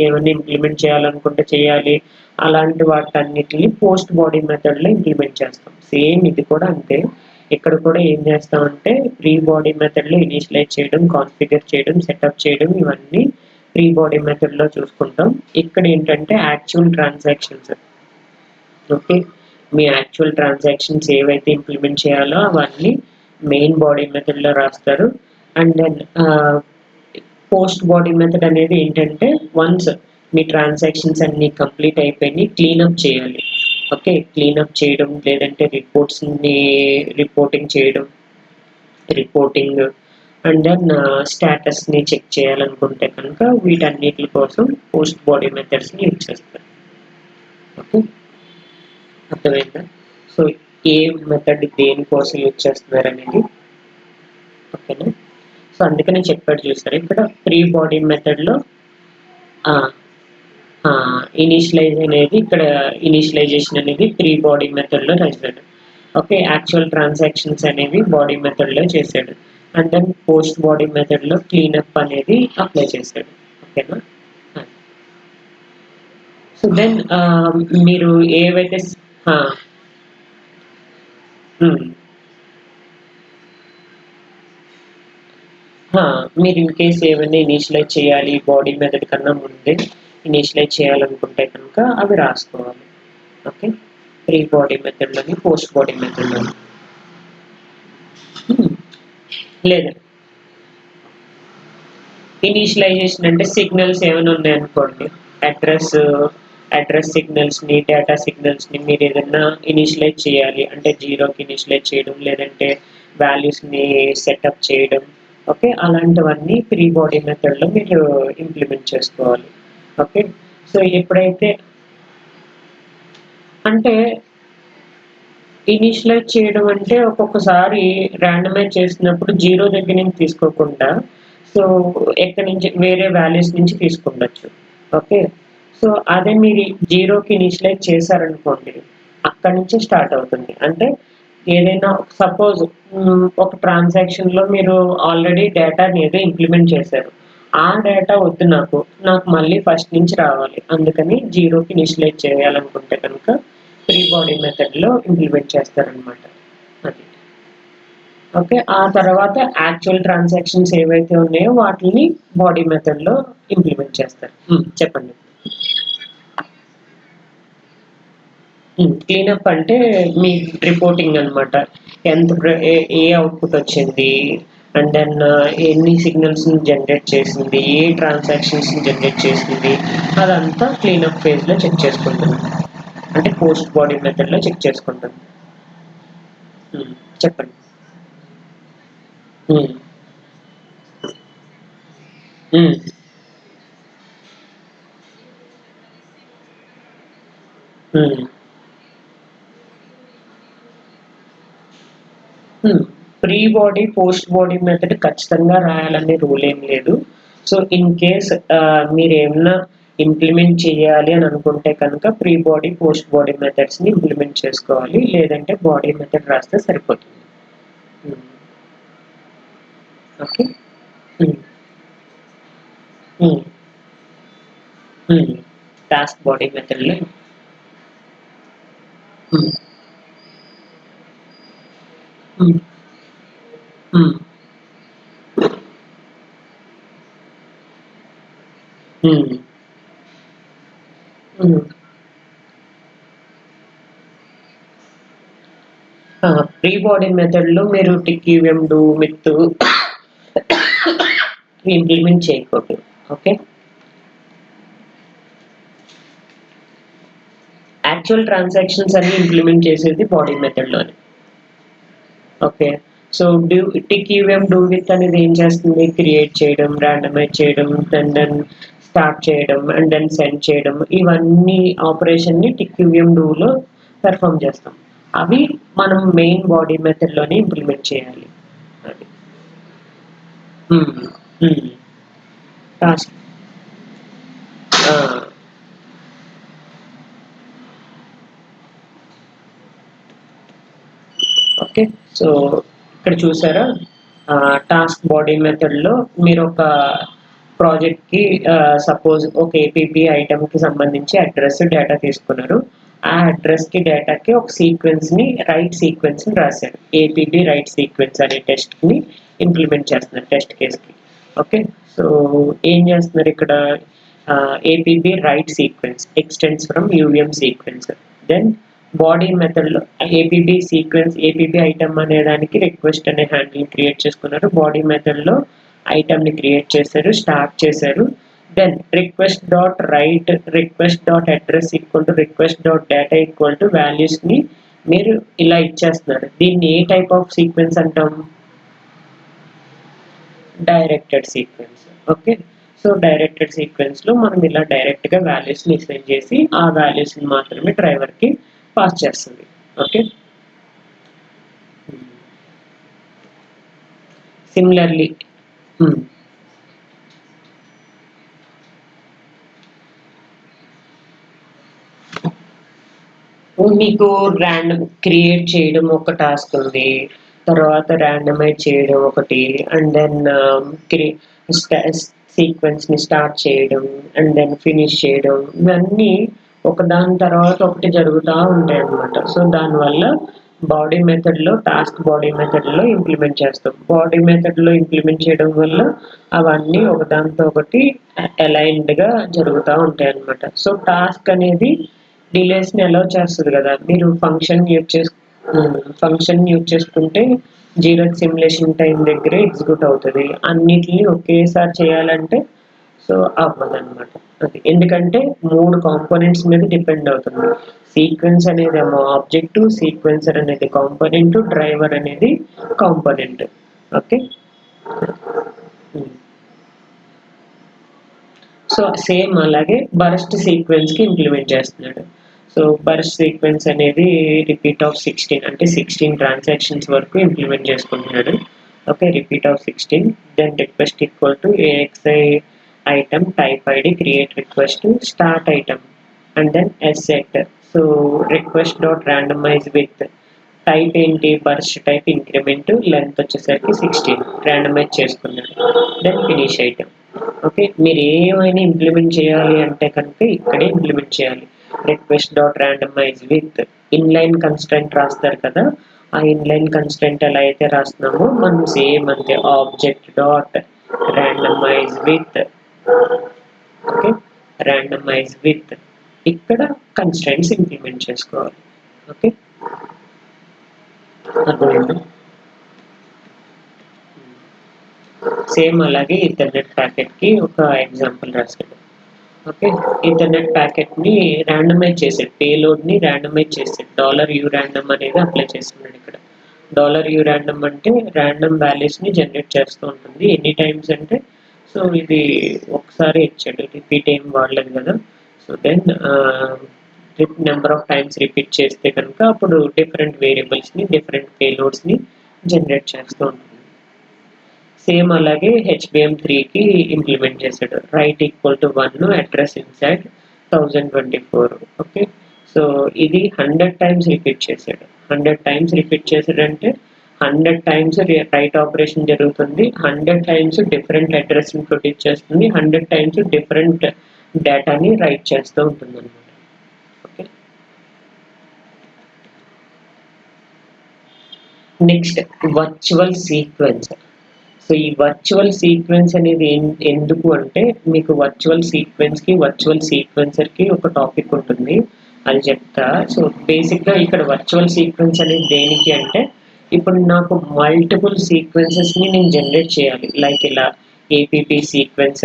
Speaker 1: ఏమన్నా ఇంప్లిమెంట్ చేయాలనుకుంటే చేయాలి. అలాంటి వాటన్నిటిని పోస్ట్ బాడీ మెథడ్‌లో ఇంప్లిమెంట్ చేస్తాం. సేమ్ ఇది కూడా అంతే. ఇక్కడ కూడా ఏం చేస్తామంటే ప్రీ బాడీ మెథడ్‌లో ఇనీషియలైజ్ చేయడం, కాన్ఫిగర్ చేయడం, సెటప్ చేయడం ఇవన్నీ ప్రీ బాడీ మెథడ్‌లో చూసుకుంటాం. ఇక్కడ ఏంటంటే ఓకే. మీ యాక్చువల్ ట్రాన్సాక్షన్స్ ఏవైతే ఇంప్లిమెంట్ చేయాలో అవన్నీ మెయిన్ బాడీ మెథడ్‌లో రాస్తారు. And then post body method అనేది ఏంటంటే వన్స్ మీ ట్రాన్సాక్షన్స్ అన్నీ కంప్లీట్ అయిపోయినాయి క్లీనప్ చేయాలి. ఓకే. క్లీనప్ చేయడం లేదంటే రిపోర్టింగ్ చేయడం, రిపోర్టింగ్ అండ్ దెన్ స్టేటస్‌ని చెక్ చేయాలనుకుంటే కనుక వీటన్నిటి కోసం పోస్ట్ బాడీ మెథడ్స్‌ని యూజ్ చేస్తారు. ఓకే. అర్థమైందా? సో, ఏ మెథడ్ దేనికోసం యూజ్ చేస్తున్నారనేది ఓకేనా? సో, అందుకనే చెప్పాడు చూసారా ఇక్కడ ప్రీ బాడీ మెథడ్‌లో ఆ! ఆ! ఇనీషియలైజేషన్ అనేది ప్రీ బాడీ మెథడ్‌లో రాసాడు. ఓకే. యాక్చువల్ ట్రాన్సాక్షన్స్ అనేవి బాడీ మెథడ్‌లో చేసాడు. అండ్ దెన్ పోస్ట్ బాడీ మెథడ్‌లో క్లీనప్ అనేది అప్లై చేసాడు. ఓకేనా? అది. సో, దెన్ మీరు ఏవైతే ఆ! హ్మ్. మీరు ఇన్ కేస్ ఏమైనా ఇనీషియలైజ్ చేయాలి బాడీ మెథడ్ కన్నా ముందే ఇనీషియలైజ్ చేయాలనుకుంటే కనుక అవి రాసుకోవాలి. ఓకే, ప్రీ బాడీ మెథడ్లోని పోస్ట్ బాడీ మెథడ్లోని లేదా ఇనీషియలైజేషన్ అంటే సిగ్నల్స్ ఏమైనా ఉన్నాయనుకోండి, అడ్రస్ సిగ్నల్స్ని, డేటా సిగ్నల్స్ని మీరు ఏదైనా ఇనీషియలైజ్ చేయాలి అంటే జీరోకి ఇనీషియలైజ్ చేయడం, లేదంటే వాల్యూస్ని సెటప్ చేయడం. ఓకే, అలాంటివన్నీ ప్రీ బాడీ మెథడ్లో మీరు ఇంప్లిమెంట్ చేసుకోవాలి. ఓకే, సో ఎప్పుడైతే అంటే ఇనీషియలైజ్ చేయడం అంటే ఒక్కొక్కసారి ర్యాండమైజ్ చేసినప్పుడు జీరో దగ్గర నుంచి తీసుకోకుండా సో ఎక్కడి నుంచి వేరే వాల్యూస్ నుంచి తీసుకుండొచ్చు. ఓకే, సో అదే మీరు జీరోకి ఇనీషియలైజ్ చేశారనుకోండి, అక్కడి నుంచి స్టార్ట్ అవుతుంది. అంటే ఏదైనా సపోజ్ ఒక ట్రాన్సాక్షన్లో మీరు ఆల్రెడీ డేటాని ఏదో ఇంప్లిమెంట్ చేశారు, ఆ డేటా వద్దు నాకు మళ్ళీ ఫస్ట్ నుంచి రావాలి, అందుకని జీరోకి ఇనీషియలైజ్ చేయాలనుకుంటే కనుక ప్రీ బాడీ మెథడ్లో ఇంప్లిమెంట్ చేస్తారనమాట. అది ఓకే, ఆ తర్వాత యాక్చువల్ ట్రాన్సాక్షన్స్ ఏవైతే ఉన్నాయో వాటిని బాడీ మెథడ్లో ఇంప్లిమెంట్ చేస్తారు. చెప్పండి. క్లీనప్ అంటే మీ రిపోర్టింగ్ అనమాట. ఏ అవుట్పుట్ వచ్చింది, అండ్ దెన్ ఎన్ని సిగ్నల్స్ని జనరేట్ చేసింది, ఏ ట్రాన్సాక్షన్స్ని జనరేట్ చేసింది, అదంతా క్లీనప్ ఫేజ్లో చెక్ చేసుకుంటుంది. అంటే పోస్ట్ బాడీ మెథడ్లో చెక్ చేసుకుంటుంది. చెప్పండి. Um, um, um. Pre body post body method ఖచ్చితంగా రాయాలనే రూల్ ఏం లేదు. సో ఇన్ కేస్ మీరు ఏమన్నా ఇంప్లిమెంట్ చేయాలి అని అనుకుంటే కనుక ప్రీ బాడీ పోస్ట్ బాడీ మెథడ్స్ని ఇంప్లిమెంట్ చేసుకోవాలి, లేదంటే బాడీ మెథడ్ రాస్తే సరిపోతుంది. ఓకే, టాస్క్ బాడీ మెథడ్లో ప్రీ బాడీ మెథడ్లో మీరు tick UVM do with implement చేయకూడదు. ఓకే, యాక్చువల్ ట్రాన్సాక్షన్స్ అన్ని ఇంప్లిమెంట్ చేసేది బాడీ మెథడ్లోనే. Okay, so tick UVM do with అనేది ఏం చేస్తుంది, క్రియేట్ చేయడం, ర్యాండమైజ్ చేయడం, దెన్ స్టార్ట్ చేయడం అండ్ దెన్ సెండ్ చేయడం, ఇవన్నీ ఆపరేషన్ని టిక్ ఈవెం డూలో పెర్ఫామ్ చేస్తాం. అవి మనం మెయిన్ బాడీ మెథడ్లోనే ఇంప్లిమెంట్ చేయాలి. అది టాస్క్. ఓకే, సో ఇక్కడ చూసారా, టాస్క్ బాడీ మెథడ్లో మీరు ఒక ప్రాజెక్ట్కి సపోజ్ ఒక ఏపీబీ ఐటమ్కి సంబంధించి అడ్రస్ డేటా తీసుకున్నారు. ఆ అడ్రస్కి డేటాకి ఒక సీక్వెన్స్ని రైట్ సీక్వెన్స్ని రాశారు. ఏపీబీ రైట్ సీక్వెన్స్ అనే టెస్ట్ని ఇంప్లిమెంట్ చేస్తున్నారు టెస్ట్ కేస్కి. ఓకే, సో ఏం చేస్తున్నారు ఇక్కడ, APB write sequence extends from UVM sequence. Then body మెథడ్లో ఏపీబీ సీక్వెన్స్ ఏపీబీ ఐటమ్ అనే దానికి రిక్వెస్ట్ అనే హ్యాండిల్ క్రియేట్ చేసుకున్నారు. బాడీ మెథడ్లో ఐటమ్ని క్రియేట్ చేశారు, స్టార్ట్ చేశారు. Then request dot write request dot address equal to request dot data equal to వాల్యూస్ని మీరు ఇలా ఇచ్చేస్తున్నారు. దీన్ని ఏ టైప్ ఆఫ్ సీక్వెన్స్ అంటాం, directed sequence. Okay, so directed సీక్వెన్స్లో మనం ఇలా డైరెక్ట్గా వాల్యూస్ని అసైన్ చేసి ఆ వాల్యూస్ని మాత్రమే డ్రైవర్కి పాస్ చేస్తుంది. ఓకే, సిమిలర్లీ మీకు ర్యాండమ్ క్రియేట్ చేయడం ఒక టాస్క్ ఉంది, తర్వాత ర్యాండమైజ్ చేయడం ఒకటి, అండ్ దెన్ సీక్వెన్స్ని స్టార్ట్ చేయడం అండ్ దెన్ ఫినిష్ చేయడం, ఇవన్నీ ఒకదాని తర్వాత ఒకటి జరుగుతూ ఉంటాయి అన్నమాట. సో దానివల్ల బాడీ మెథడ్లో టాస్క్ బాడీ మెథడ్లో ఇంప్లిమెంట్ చేస్తాం. బాడీ మెథడ్లో ఇంప్లిమెంట్ చేయడం వల్ల అవన్నీ ఒకదానితో ఒకటి అలైన్డ్గా జరుగుతూ ఉంటాయి అన్నమాట. సో టాస్క్ అనేది డిలేస్ని అలౌ చేస్తుంది కదా. మీరు ఫంక్షన్ యూజ్ చేసుకుంటే జీరో సిమ్యులేషన్ టైం దగ్గరే ఎగ్జిక్యూట్ అవుతుంది. అన్నిటిని ఒకేసారి చేయాలంటే సో అవ్వదన్నమాట. అది ఎందుకంటే 3 కాంపోనెంట్స్ మీద డిపెండ్ అవుతుంది. సీక్వెన్స్ అనేది ఏమో ఆబ్జెక్ట్, సీక్వెన్సర్ అనేది కాంపోనెంట్, డ్రైవర్ అనేది కాంపోనెంట్. ఓకే, సో సేమ్ అలాగే బర్స్ట్ సీక్వెన్స్కి ఇంప్లిమెంట్ చేస్తున్నాడు. సో బర్స్ట్ సీక్వెన్స్ అనేది రిపీట్ ఆఫ్ 16 అంటే 16 ట్రాన్సాక్షన్స్ వరకు ఇంప్లిమెంట్ చేసుకుంటున్నాడు. Okay, repeat of 16, then request equal to AXI item type ID create request start item and then set. So request dot randomise with type ఏంటి, burst type increment, length వచ్చేసరికి 16 randomise చేసుకున్నాడు. Then finish item. Okay, మీరు ఏమైనా implement చేయాలి అంటే కనుక ఇక్కడే implement చేయాలి. Request dot randomise with inline constant రాస్తారు కదా, ఆ ఇన్లైన్ కన్స్టెంట్ ఎలా అయితే రాస్తున్నామో మనం సేమ్ అంతే object dot randomise with. Okay, randomise with ఇక్కడ కన్స్టెంట్స్ ఇంప్లిమెంట్ చేసుకోవాలి. ఓకే, అర్థమైంది. సేమ్ అలాగే ఈథర్నెట్ ప్యాకెట్కి ఒక ఎగ్జాంపుల్ రాశాడు. ఓకే, ఈథర్నెట్ ప్యాకెట్ని ర్యాండమైజ్ చేసాడు, పేలోడ్ని ర్యాండమైజ్ చేసాడు. $u_random అనేది అప్లై చేస్తున్నాడు ఇక్కడ. $u_random అంటే ర్యాండమ్ వాల్యూస్ని జనరేట్ చేస్తూ ఉంటుంది. ఎన్ని టైమ్స్ అంటే సో ఇది ఒకసారి ఇచ్చాడు, రిపీట్ ఏం వాడలేదు కదా. So then number of times repeat చేస్తే కనుక అప్పుడు డిఫరెంట్ వేరియబుల్స్ని డిఫరెంట్ పేలోడ్స్ని జనరేట్ చేస్తూ ఉంటుంది. సేమ్ అలాగే HBM3కి ఇంప్లిమెంట్ చేశాడు. Write equal to 1 address inside 1024. Okay, so ఇది 100 టైమ్స్ రిపీట్ చేశాడు. 100 టైమ్స్ రిపీట్ చేశాడంటే 100 టైమ్స్ రైట్ ఆపరేషన్ జరుగుతుంది, 100 టైమ్స్ డిఫరెంట్ అడ్రస్ని ప్రొడ్యూస్ చేస్తుంది, 100 టైమ్స్ డిఫరెంట్ డేటాని రైట్ చేస్తూ ఉంటుంది అనమాట. Okay, next virtual sequence. So ఈ వర్చువల్ సీక్వెన్స్ అనేది ఎందుకు అంటే మీకు వర్చువల్ సీక్వెన్స్కి వర్చువల్ సీక్వెన్సర్కి ఒక టాపిక్ ఉంటుంది, అది చెప్తా. సో బేసిక్గా ఇక్కడ వర్చువల్ సీక్వెన్స్ అనేది దేనికి అంటే ఇప్పుడు నాకు మల్టిపుల్ సీక్వెన్సెస్ని నేను జనరేట్ చేయాలి. లైక్ ఇలా ఏపీపీ సీక్వెన్స్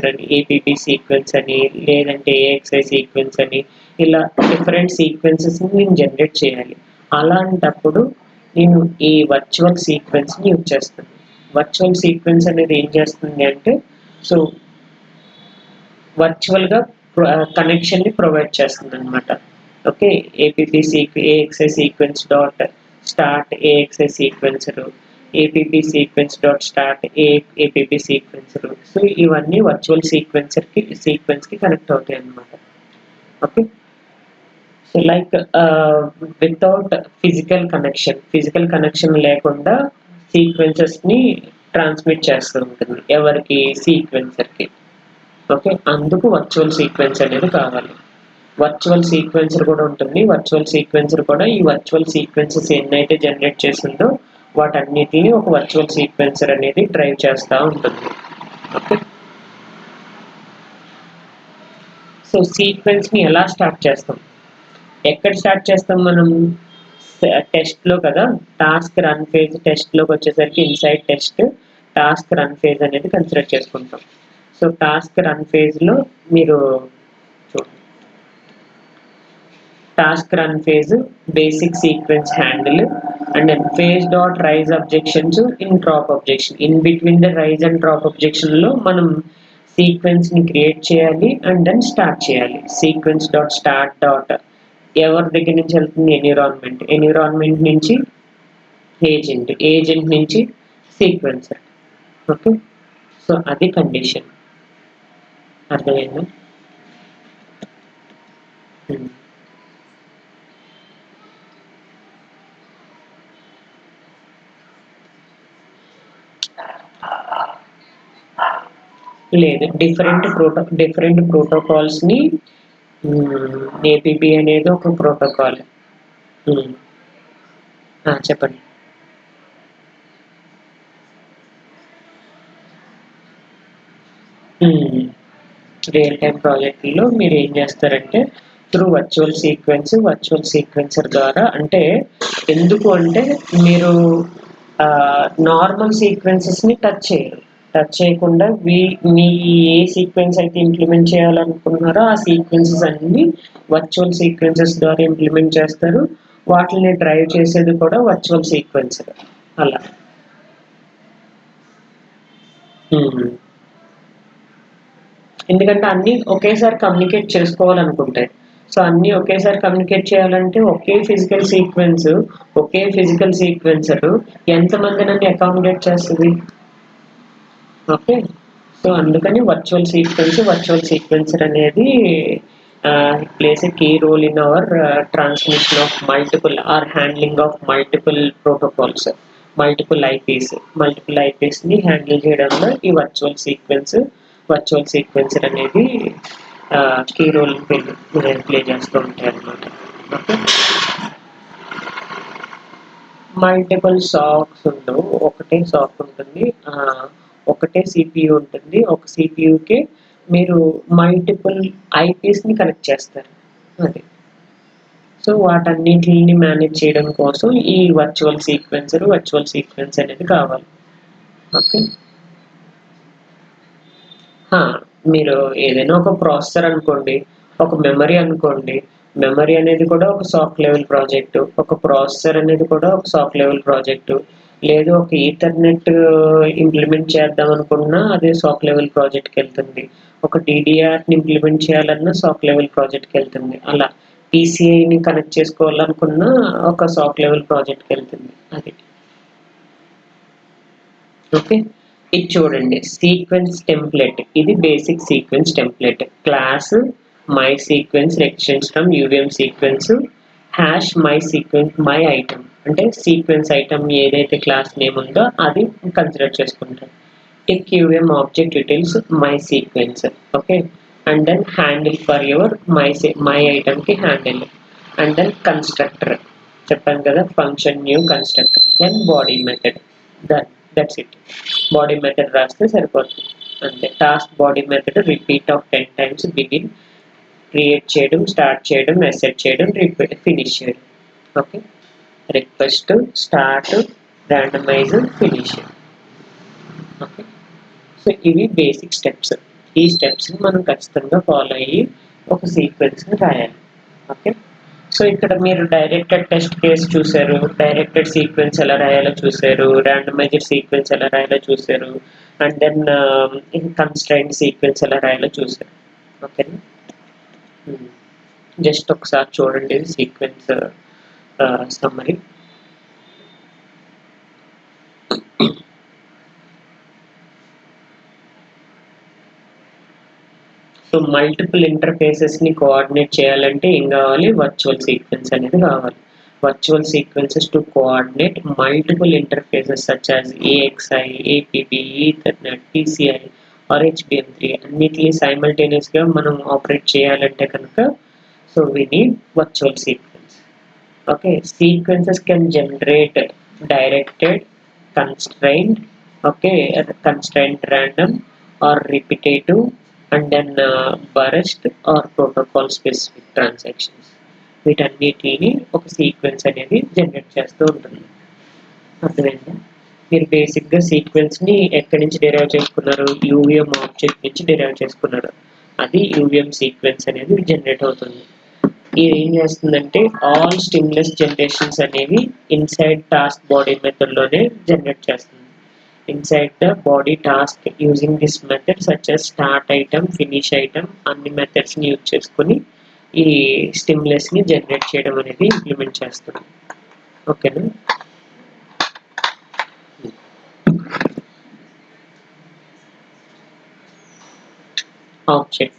Speaker 1: అని లేదంటే AXI సీక్వెన్స్ అని ఇలా డిఫరెంట్ సీక్వెన్సెస్ని నేను జనరేట్ చేయాలి. అలాంటప్పుడు నేను ఈ వర్చువల్ సీక్వెన్స్ని యూజ్ చేస్తాను. వర్చువల్ సీక్వెన్స్ అనేది ఏం చేస్తుంది అంటే సో వర్చువల్గా కనెక్షన్ని ప్రొవైడ్ చేస్తుంది అనమాట. Okay, AXI sequence dot start AXI sequencer, APP sequence dot start APP sequencer. So ఇవన్నీ వర్చువల్ సీక్వెన్స్కి కనెక్ట్ అవుతాయి అన్నమాట. Okay, so like without physical connection లేకుండా సీక్వెన్సెస్ని ట్రాన్స్మిట్ చేస్తూ ఉంటుంది ఎవరికి, సీక్వెన్సర్కి. ఓకే, అందుకు వర్చువల్ సీక్వెన్స్ అనేది కావాలి. వర్చువల్ సీక్వెన్సర్ కూడా ఉంటుంది. వర్చువల్ సీక్వెన్సర్ కూడా ఈ వర్చువల్ సీక్వెన్సెస్ ఎన్నైతే జనరేట్ చేసిందో వాటన్నిటిని ఒక వర్చువల్ సీక్వెన్సర్ అనేది డ్రైవ్ చేస్తూ ఉంటుంది. ఓకే, సో సీక్వెన్స్ని ఎలా స్టార్ట్ చేస్తాం, ఎక్కడ స్టార్ట్ చేస్తాం మనం, టెస్ట్లో కదా. టాస్క్ రన్ ఫేజ్ టెస్ట్లోకి వచ్చేసరికి inside test task run phase అనేది కన్సిడర్ చేసుకుంటాం. సో టాస్క్ రన్ ఫేజ్లో మీరు task run phase basic sequence handle and then phase dot raise objections in drop objection. In between the raise and drop అబ్జెక్షన్లో మనం సీక్వెన్స్ని create చేయాలి and then start చేయాలి. Sequence dot start dot ఎవరి దగ్గర నుంచి వెళ్తుంది, ఎన్విరాన్మెంట్ నుంచి ఏజెంట్ నుంచి సీక్వెన్సర్. ఓకే, సో అది కండిషన్. అర్థమైందా? లేదు, డిఫరెంట్ ప్రోటోకాల్స్ని APP అనేది ఒక ప్రోటోకాల్. చెప్పండి. రియల్ టైమ్ ప్రాజెక్టుల్లో మీరు ఏం చేస్తారంటే త్రూ వర్చువల్ సీక్వెన్సర్ ద్వారా, అంటే ఎందుకు అంటే మీరు నార్మల్ సీక్వెన్సెస్ని టచ్ చేయకుండా మీ ఏ సీక్వెన్స్ అయితే ఇంప్లిమెంట్ చేయాలనుకున్నారో ఆ సీక్వెన్సెస్ అన్ని వర్చువల్ సీక్వెన్సెస్ ద్వారా ఇంప్లిమెంట్ చేస్తారు. వాటిని డ్రైవ్ చేసేది కూడా వర్చువల్ సీక్వెన్సర్ అలా. ఎందుకంటే అన్నీ ఒకేసారి కమ్యూనికేట్ చేసుకోవాలనుకుంటాయి. సో అన్నీ ఒకేసారి కమ్యూనికేట్ చేయాలంటే ఒకే ఫిజికల్ సీక్వెన్సర్ ఎంతమందినని అకామిడేట్ చేస్తుంది. ఓకే. సో అందుకని వర్చువల్ సీక్వెన్సర్ అనేది plays a key role in our transmission of multiple or handling of multiple protocols, multiple ఐపీస్ని హ్యాండిల్ చేయడంలో ఈ వర్చువల్ సీక్వెన్సర్ అనేది కీ రోల్ ప్లే చేస్తూ ఉంటాయి అన్నమాట. ఓకే. మల్టిపుల్ సాక్స్ ఉండవు, ఒకటే సాక్ ఉంటుంది, ఒకటే సిపియు ఉంటుంది. ఒక సిపియుకి మీరు మల్టిపుల్ ఐపీస్ని కనెక్ట్ చేస్తారు. అది. సో వాటన్నిటిని మేనేజ్ చేయడం కోసం ఈ వర్చువల్ సీక్వెన్స్ అనేది కావాలి. ఓకే. మీరు ఏదైనా ఒక ప్రాసెసర్ అనుకోండి, ఒక మెమరీ అనుకోండి. మెమరీ అనేది కూడా ఒక సాఫ్ట్ లెవెల్ ప్రాజెక్టు, ఒక ప్రాసెసర్ అనేది కూడా ఒక సాఫ్ట్ లెవెల్ ప్రాజెక్టు. లేదు ఒక ఈథర్నెట్ ఇంప్లిమెంట్ చేద్దాం అనుకున్నా అదే సాఫ్ట్ లెవెల్ ప్రాజెక్ట్కి వెళ్తుంది. ఒక టీడీఆర్ని ఇంప్లిమెంట్ చేయాలన్నా సాఫ్ట్ లెవెల్ ప్రాజెక్ట్కి వెళ్తుంది. అలా పీసీఐని కనెక్ట్ చేసుకోవాలనుకున్నా ఒక సాఫ్ట్ లెవెల్ ప్రాజెక్ట్కి వెళ్తుంది. అది. ఓకే. ఇది చూడండి, సీక్వెన్స్ టెంప్లెట్. ఇది basic sequence template. Class my sequence extends from UVM sequence hash my item, అంటే సీక్వెన్స్ ఐటమ్ ఏదైతే క్లాస్ నేమ్ ఉందో అది కన్సిడర్ చేసుకుంటాం. Tick UVM object details my sequence. Okay. And then handle for your my ఐటమ్కి handle. And then constructor చెప్పాను కదా, function new constructor. Then body method. That's it. Body method రాస్తే సరిపోతుంది అంతే. Task body method repeat of 10 times begin, create చేయడం, start చేయడం, asset చేయడం, finish చేయడం. Okay. Request, start, randomise, finish. Okay. So ఇవి బేసిక్ స్టెప్స్. ఈ స్టెప్స్ని మనం ఖచ్చితంగా ఫాలో అయ్యి ఒక సీక్వెన్స్ని రాయాలి. ఓకే. సో ఇక్కడ మీరు డైరెక్టెడ్ టెస్ట్ కేస్ చూసారు, డైరెక్టెడ్ సీక్వెన్స్ ఎలా రాయాలో చూసారు, ర్యాండమైజ్డ్ సీక్వెన్స్ ఎలా రాయాలో చూసారు, అండ్ దెన్ కన్స్ట్రైన్డ్ సీక్వెన్స్ ఎలా రాయాలో చూసారు. ఓకేనా. జస్ట్ ఒకసారి చూడండి సీక్వెన్స్ సమ్మరీ. సో మల్టిపుల్ ఇంటర్ఫేసెస్ని కోఆర్డినేట్ చేయాలంటే ఏం కావాలి, వర్చువల్ సీక్వెన్స్ అనేది కావాలి. Virtual sequences to coordinate multiple interfaces such as AXI, APB, Ethernet, TCI or HBM three అన్నిటిని సైమల్టేనియస్గా మనం ఆపరేట్ చేయాలంటే కనుక so we need virtual sequence. Okay. Sequences can generate directed, constrained, okay, constrained random or repetitive, and then burst or protocol specific transactions. వీటన్నిటిని ఒక sequence అనేది generate చేస్తూ ఉంటుంది. అర్థమైందా. మీరు బేసిక్గా సీక్వెన్స్ని ఎక్కడి నుంచి డెరైవ్ చేసుకున్నారు, యూవీఎం ఆబ్జెక్ట్ నుంచి డెరైవ్ చేసుకున్నారు. అది యూవీఎం సీక్వెన్స్ అనేది జనరేట్ అవుతుంది. ఇది ఏం చేస్తుందంటే ఆల్ స్టిమ్యులస్ జనరేషన్స్ అనేవి ఇన్సైడ్ టాస్క్ బాడీ మెథడ్లోనే జనరేట్ చేస్తుంది. inside the body task using this method such as start item, finish item అన్ని మెథడ్స్ ని యూజ్ చేసుకొని ఈ స్టిమ్యులస్ ని జనరేట్ చేయడం అనేది ఇంప్లిమెంట్ చేస్తాం. ఓకేనా. ఆబ్జెక్ట్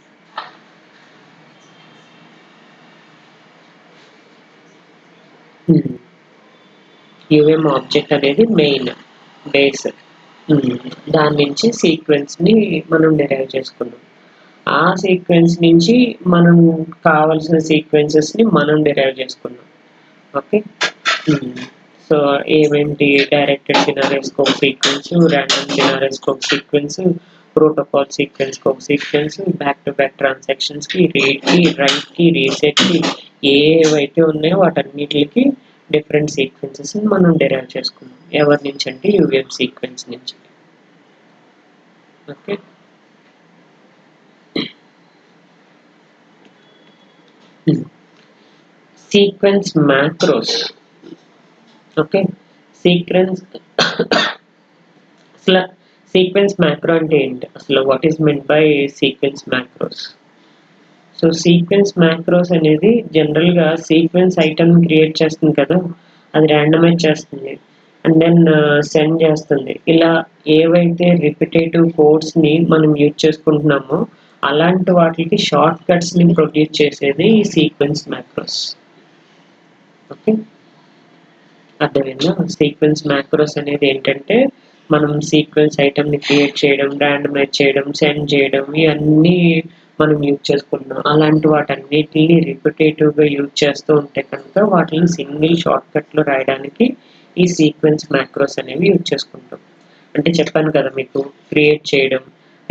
Speaker 1: యూఎం ఆబ్జెక్ట్ అనేది మెయిన్ బేస్. దాని నుంచి సీక్వెన్స్ని మనం డెరైవ్ చేసుకున్నాం. ఆ సీక్వెన్స్ నుంచి మనం కావాల్సిన సీక్వెన్సెస్ని మనం డెరైవ్ చేసుకున్నాం. ఓకే. సో ఏమేంటి directed scenario scope sequence, random scenario scope sequence, protocol sequence scope sequence, back to back ట్రాన్సాక్షన్స్కి, రీడ్కి, రైట్కి, రీసెట్కి ఏవైతే ఉన్నాయో వాటన్నిటికి డిఫరెంట్ సీక్వెన్సెస్ మనం డెరైవ్ చేసుకున్నాం. ఎవరి నుంచి అంటే యూఎం సీక్వెన్స్ నుంచి. Okay, sequence macros. Okay, sequence అసలు సీక్వెన్స్ మ్యాక్రో అంటే ఏంటి, అసలు what is meant by sequence macros? So sequence macros అనేది జనరల్గా సీక్వెన్స్ ఐటమ్ క్రియేట్ చేస్తుంది కదా, అది ర్యాండమైజ్ చేస్తుంది అండ్ దెన్ సెండ్ చేస్తుంది. ఇలా ఏవైతే రిపిటేటివ్ కోడ్స్ని మనం యూజ్ చేసుకుంటున్నామో అలాంటి వాటికి షార్ట్ కట్స్ని ప్రొడ్యూస్ చేసేది ఈ సీక్వెన్స్ మ్యాక్రోస్. ఓకే, అర్థమైందా? సీక్వెన్స్ మ్యాక్రోస్ అనేది ఏంటంటే మనం సీక్వెన్స్ ఐటమ్ని క్రియేట్ చేయడం, ర్యాండమైజ్ చేయడం, సెండ్ చేయడం ఇవన్నీ మనం యూజ్ చేసుకుంటున్నాం. అలాంటి వాటన్నిటిని రిపిటేటివ్గా యూజ్ చేస్తూ ఉంటే కనుక వాటిని సింగిల్ షార్ట్ కట్లో రాయడానికి ఈ సీక్వెన్స్ మ్యాక్రోస్ అనేవి యూజ్ చేసుకుంటాం. అంటే చెప్పాను కదా మీకు, క్రియేట్ చేయడం,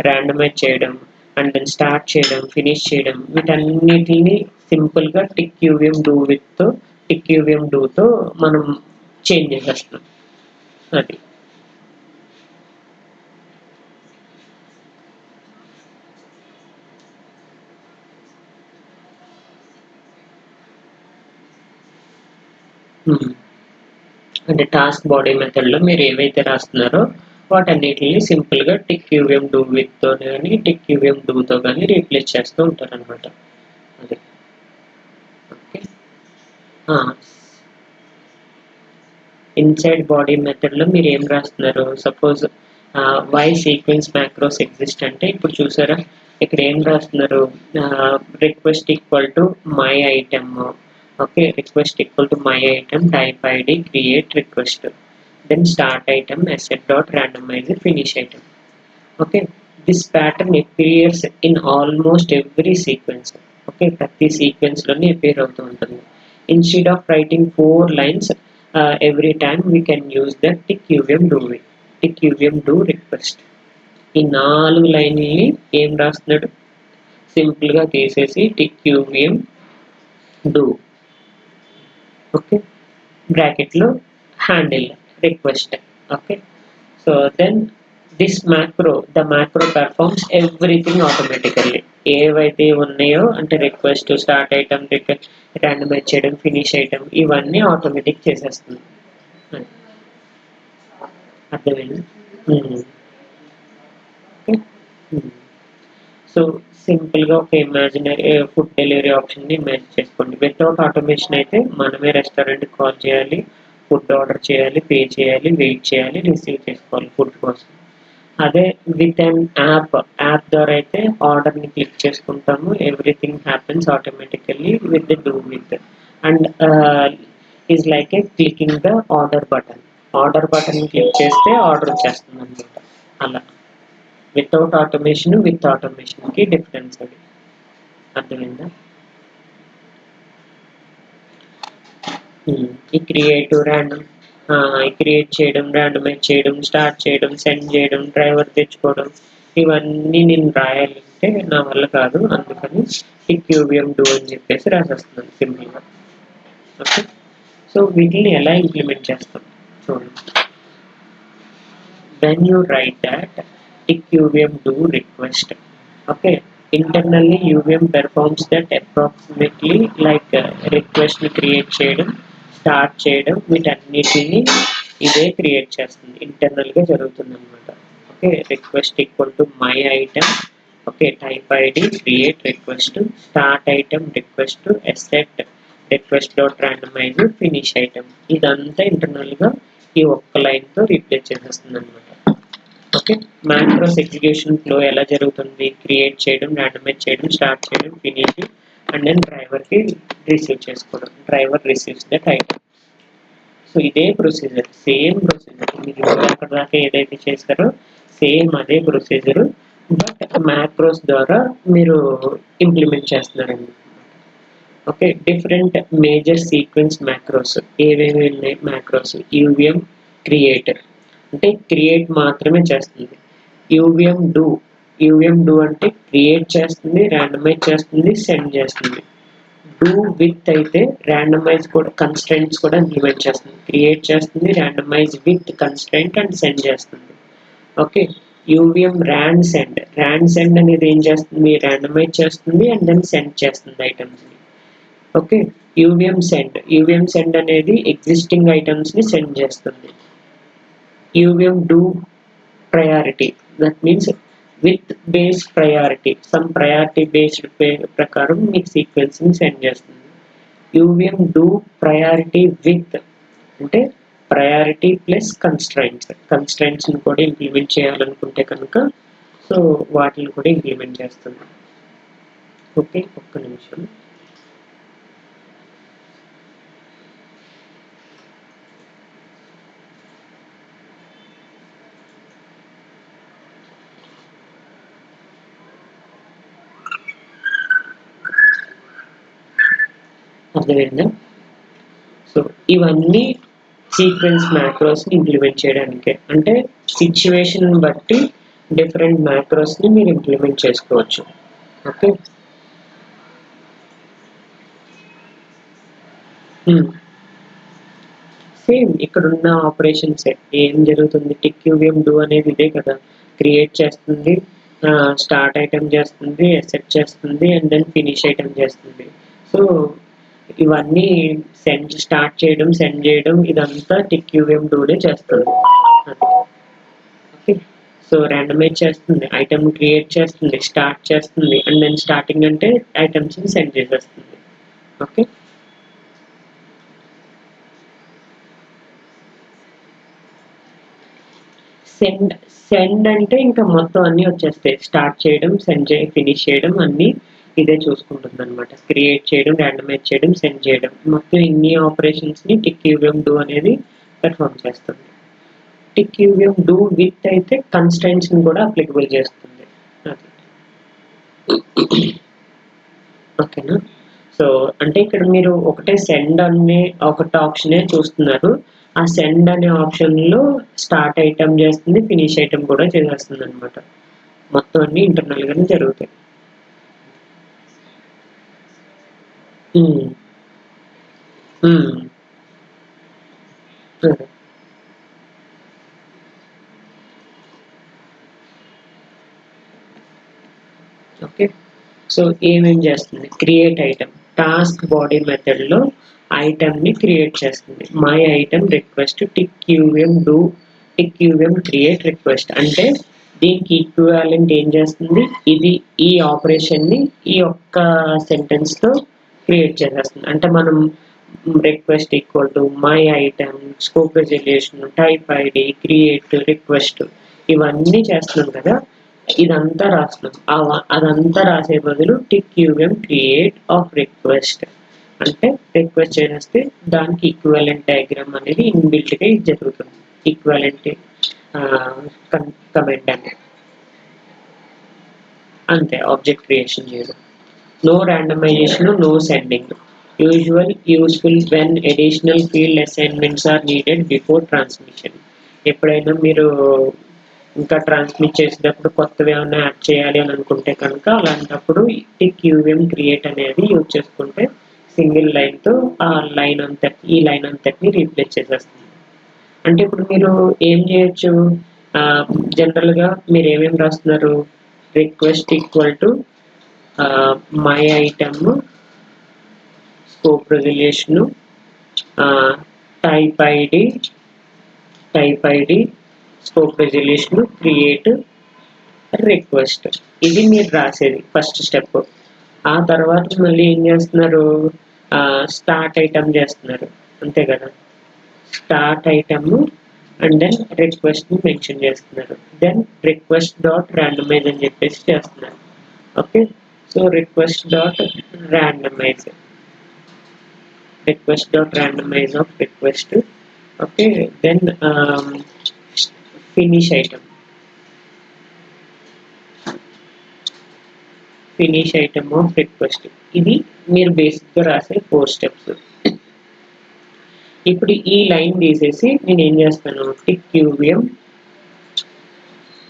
Speaker 1: ర్యాండమైజ్ చేయడం అండ్ దెన్ స్టార్ట్ చేయడం, ఫినిష్ చేయడం వీటన్నిటిని సింపుల్గా tick UVM do with tick UVM డూతో మనం చేంజ్ చేసేస్తున్నాం. అది అంటే టాస్క్ బాడీ మెథడ్లో మీరు ఏవైతే రాస్తున్నారో వాటన్నిటిని సింపుల్గా టిక్ యూవిఎం డూ విత్తో కానీ టిక్ యూవిఎం డూతో కానీ రీప్లేస్ చేస్తూ ఉంటారనమాట. అది ఓకే. ఇన్సైడ్ బాడీ మెథడ్లో మీరు ఏం రాస్తున్నారు, suppose why sequence macros exist అంటే ఇప్పుడు చూసారా ఇక్కడ ఏం రాస్తున్నారు, request equal to my item. Okay, request equal to my item, type ID, create request, then start item, asset dot randomize, finish item. Okay, this pattern appears in almost every sequence. Okay, ప్రతి sequence లోనే appear అవుతూ ఉంటుంది. Instead of writing 4 lines every time we can use the tick uvm do request. ఈ 4 లైన్లని ఏం రాస్తున్నాడు, simple గా తీసేసి tick uvm do. Okay, bracket లో handle request. Okay, so then this macro, the macro performs everything automatically. ఏవైతే ఉన్నాయో అంటే request, start item, randomize చేయడం, ఫినిష్ ఐటమ్ ఇవన్నీ ఆటోమేటిక్ చేసేస్తుంది. అర్థమైంది? సో సింపుల్గా ఒక ఇమాజినరీ ఫుడ్ డెలివరీ ఆప్షన్ని ఇమాజిన్ చేసుకోండి. వితౌట్ ఆటోమేషన్ అయితే మనమే రెస్టారెంట్కి కాల్ చేయాలి, ఫుడ్ ఆర్డర్ చేయాలి, పే చేయాలి, వెయిట్ చేయాలి, రిసీవ్ చేసుకోవాలి ఫుడ్ కోసం. అదే విత్ అన్ యాప్ ద్వారా అయితే ఆర్డర్ని క్లిక్ చేసుకుంటాము, everything happens automatically with the do with and is like A clicking the order button click చేస్తే ఆర్డర్ వచ్చేస్తుంది అనమాట. అలా వితౌట్ ఆటోమేషన్ విత్ ఆటోమేషన్కి డిఫరెన్స్ అది. అర్థమైందా? ఈ క్రియేటివ్ ర్యాండమ్, క్రియేట్ చేయడం, ర్యాండమైజ్ చేయడం, స్టార్ట్ చేయడం, సెండ్ చేయడం, డ్రైవర్ తెచ్చుకోవడం ఇవన్నీ నేను రాయాలంటే నా వల్ల కాదు, అందుకని టిక్ యూవిఎం డూ అని చెప్పేసి రాసేస్తున్నాను సింపుల్గా. ఓకే, సో వీటిని ఎలా ఇంప్లిమెంట్ చేస్తాం చూడండి. when you write that tick uvm do request, okay, internally uvm performs that approximately like request ని క్రియేట్ చేయడం, స్టార్ట్ చేయడం వీటన్నిటిని ఇదే క్రియేట్ చేస్తుంది, ఇంటర్నల్ గా జరుగుతుంది అనమాట. Okay, request equal to my item, okay, type ID, create request, start item request, asset request dot randomise, finish item ఇదంతా ఇంటర్నల్ గా ఈ ఒక్క లైన్ తో రీప్లేస్ చేసేస్తుంది అనమాట. ఓకే, మ్యాక్రోస్ ఎగ్జిక్యూషన్ ఫ్లో ఎలా జరుగుతుంది, క్రియేట్ చేయడం, ర్యాండమైజ్ చేయడం, స్టార్ట్ చేయడం, ఫినిష్ అండ్ దెన్ డ్రైవర్కి రిసీవ్ చేసుకోవడం, driver receives that item. So ఇదే ప్రొసీజర్, సేమ్ ప్రొసీజర్ మీరు అక్కడ దాకా ఏదైతే చేస్తారో సేమ్ అదే ప్రొసీజర్, బట్ మ్యాక్రోస్ ద్వారా మీరు ఇంప్లిమెంట్ చేస్తున్నారండి. Okay, different major sequence macros ఏవేవి ఉన్నాయి మ్యాక్రోస్. యూవిఎం క్రియేటర్ అంటే క్రియేట్ మాత్రమే చేస్తుంది. యూవిఎం డూ, యూవిఎం డూ అంటే క్రియేట్ చేస్తుంది, ర్యాండమైజ్ చేస్తుంది, సెండ్ చేస్తుంది. డూ విత్ అయితే ర్యాండమైజ్ కూడా కన్స్ట్రైంట్స్ కూడా ఇంప్లిమెంట్ చేస్తుంది, క్రియేట్ చేస్తుంది, randomise with constraint and send చేస్తుంది. ఓకే, యూవిఎం ర్యాండ్ సెండ్ అనేది ఏం చేస్తుంది, ర్యాండమైజ్ చేస్తుంది అండ్ దెన్ సెండ్ చేస్తుంది ఐటమ్స్ ని. ఓకే, యూవిఎం సెండ్ అనేది ఎగ్జిస్టింగ్ ఐటమ్స్ ని సెండ్ చేస్తుంది. UVM do priority, that means with base priority, some priority based ప్రకారం మీకు సీక్వెన్స్ ని సెండ్ చేస్తుంది. యూవిఎం డూ ప్రయారిటీ విత్ అంటే ప్రయారిటీ ప్లస్ కన్స్ట్రైంట్స్ ని కూడా ఇంప్లిమెంట్ చేయాలనుకుంటే కనుక సో వాటిని కూడా ఇంప్లిమెంట్ చేస్తుంది. ఓకే, ఒక్క నిమిషం. అర్థమైందా? సో ఇవన్నీ సీక్వెన్స్ మ్యాక్రోస్ ని ఇంప్లిమెంట్ చేయడానికే, అంటే సిచ్యువేషన్ బట్టి డిఫరెంట్ మ్యాక్రోస్ ని మీరు ఇంప్లిమెంట్ చేసుకోవచ్చు. ఓకే, సేమ్ ఇక్కడ ఉన్న ఆపరేషన్స్ ఏం జరుగుతుంది, టిక్ యూవిఎం డూ అనేది ఇదే కదా, క్రియేట్ చేస్తుంది, స్టార్ట్ ఐటమ్ చేస్తుంది, ఎసెప్ట్ చేస్తుంది అండ్ దెన్ ఫినిష్ ఐటమ్ చేస్తుంది. సో ఇవన్నీ స్టార్ట్ చేయడం, సెండ్ చేయడం ఇదంతా టిక్ యూవిఎం డూనే చేస్తుంది. ఓకే, సో ర్యాండమైజ్ చేస్తుంది, ఐటమ్ క్రియేట్ చేస్తుంది, స్టార్ట్ చేస్తుంది అండ్ దెన్ స్టార్టింగ్ అంటే ఐటమ్స్ ని సెండ్ చేసేస్తుంది. ఓకే, సెండ్ సెండ్ అంటే ఇంకా మొత్తం అన్నీ వచ్చేస్తాయి, స్టార్ట్ చేయడం, ఫినిష్ చేయడం అన్నీ ఇదే చూసుకుంటుంది అనమాట. క్రియేట్ చేయడం, ర్యాండమైజ్ చేయడం, సెండ్ చేయడం, మొత్తం ఇన్ని ఆపరేషన్స్ ని టిక్ యూవిఎం డూ అనేది పెర్ఫామ్ చేస్తుంది. టిక్ యూవిఎం డూ విత్ అయితే కన్స్ట్రైంట్స్ ని కూడా అప్లికబుల్ చేస్తుంది. ఓకేనా? సో అంటే ఇక్కడ మీరు ఒకటే సెండ్ అనే ఒకటి ఆప్షనే చూస్తున్నారు. ఆ సెండ్ అనే ఆప్షన్ లో స్టార్ట్ ఐటమ్ చేస్తుంది, ఫినిష్ ఐటమ్ కూడా చేసేస్తుంది అనమాట. మొత్తం అన్ని ఇంటర్నల్ గానే జరుగుతాయి. ఓకే, సో ఏమేం చేస్తుంది, create item task body method లో ఐటమ్ ని క్రియేట్ చేస్తుంది. My item request tick UVM do tick UVM create request అంటే దీనికి ఈక్వివాలెంట్ ఏం చేస్తుంది, ఇది ఈ ఆపరేషన్ ని ఈ ఒక్క సెంటెన్స్ తో క్రియేట్ చేసేస్తుంది. అంటే మనం request equal to my item, scope resolution, type ID, create, request ఇవన్నీ చేస్తున్నాం కదా, ఇదంతా రాస్తున్నాం. అదంతా రాసే బదులు tick UVM create of request అంటే రిక్వెస్ట్ చేస్తే దానికి ఈక్వివలెంట్ డయాగ్రామ్ అనేది ఇన్బిల్ట్ గా ఇది జరుగుతుంది. ఈక్వివలెంట్ కమెంట్ అనేది అంతే, ఆబ్జెక్ట్ క్రియేషన్ చేయడం. No randomization, no sending. Useful when additional field assignments are needed before transmission. ఎప్పుడైనా మీరు ఇంకా ట్రాన్స్మిట్ చేసేటప్పుడు కొత్తవి ఏమైనా యాడ్ చేయాలి అని అనుకుంటే కనుక అలాంటప్పుడు టిక్ యూవిఎం క్రియేట్ అనేది యూజ్ చేసుకుంటే సింగిల్ లైన్ తో ఈ లైన్ అంతటిని రీప్లేస్ చేసేస్తుంది. అంటే ఇప్పుడు మీరు ఏం చేయొచ్చు, జనరల్ గా మీరు ఏమేమి రాస్తున్నారు, request equal to my item, scope resolution, type ID, scope resolution, create, request. ఇది మీరు రాసేది ఫస్ట్ స్టెప్. ఆ తర్వాత మళ్ళీ ఏం చేస్తున్నారు, స్టార్ట్ ఐటమ్ చేస్తున్నారు అంతే కదా, start item and then request ని మెన్షన్ చేస్తున్నారు, దెన్ రిక్వెస్ట్ డాట్ ర్యాండమైజ్ అని చెప్పేసి చేస్తున్నారు. Okay, so request dot randomize of request. Okay, then finish item. Finish item of request. ఇది మీరు బేసిక్గా రాసే 4 స్టెప్స్. ఇప్పుడు ఈ లైన్ తీసేసి నేను ఏం చేస్తాను, టిక్ యూవిఎం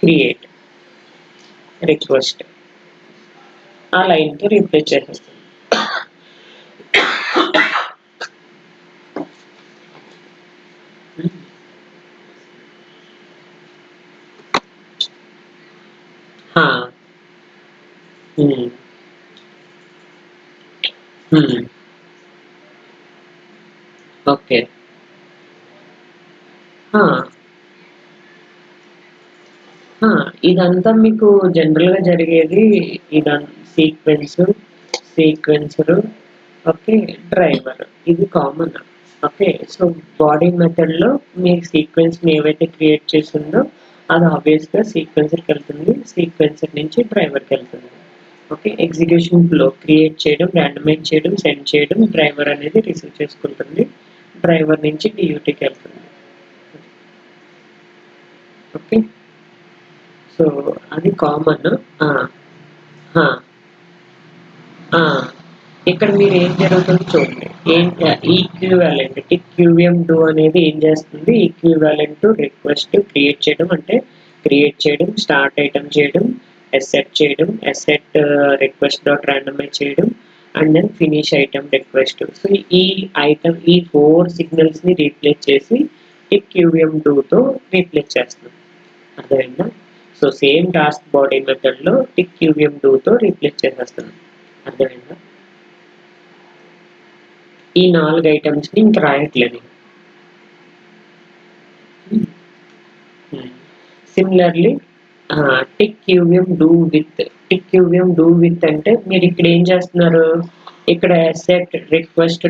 Speaker 1: క్రియేట్ రిక్వెస్ట్ ఆ లైన్తో రీప్లేస్ చేసేస్తాను. ఓకే. ఇదంతా మీకు జనరల్గా జరిగేది సీక్వెన్సర్ ఓకే, డ్రైవర్, ఇది కామన్. ఓకే, సో బాడీ మెథడ్లో మీ సీక్వెన్స్ని ఏవైతే క్రియేట్ చేసిందో అది ఆబ్వియస్గా సీక్వెన్సర్కి వెళ్తుంది, సీక్వెన్సర్ నుంచి డ్రైవర్కి వెళ్తుంది. ఓకే, ఎగ్జిక్యూషన్ ఫ్లో క్రియేట్ చేయడం, ర్యాండమైజ్ చేయడం, సెండ్ చేయడం, డ్రైవర్ అనేది రిసీవ్ చేసుకుంటుంది, డ్రైవర్ నుంచి డియూటీకి వెళ్తుంది. ఓకే, సో అది కామన్. ఇక్కడ మీరు ఏం జరుగుతుంది చూడండి, ఈక్వివాలెంట్ టిక్ యూవిఎం డూ అనేది ఏం చేస్తుంది, ఈక్వివాలెంట్ రిక్వెస్ట్ క్రియేట్ చేయడం, అంటే క్రియేట్ చేయడం, స్టార్ట్ ఐటమ్ చేయడం, ఎసెట్ చేయడం, ఎసెట్ రిక్వెస్ట్ డాట్ ర్యాండమైజ్ చేయడం, and then finish item request. So ఈ 4 సిగ్నల్స్ని రీప్లేస్ చేసి టిక్ యూవిఎం డూతో రీప్లేస్ చేస్తున్నాం. అర్థమైందా? సో సేమ్ టాస్క్ బాడీ మెథడ్లో టిక్ యూవిఎం డూతో రీప్లేస్ చేసేస్తున్నాం. అర్థమైందా? ఈ 4 ఐటమ్స్ని ఇంక రాయట్లేదు. Similarly tick UVM do with అంటే మీరు ఇక్కడ ఏం చేస్తున్నారు, ఇక్కడ సెట్ రిక్వెస్ట్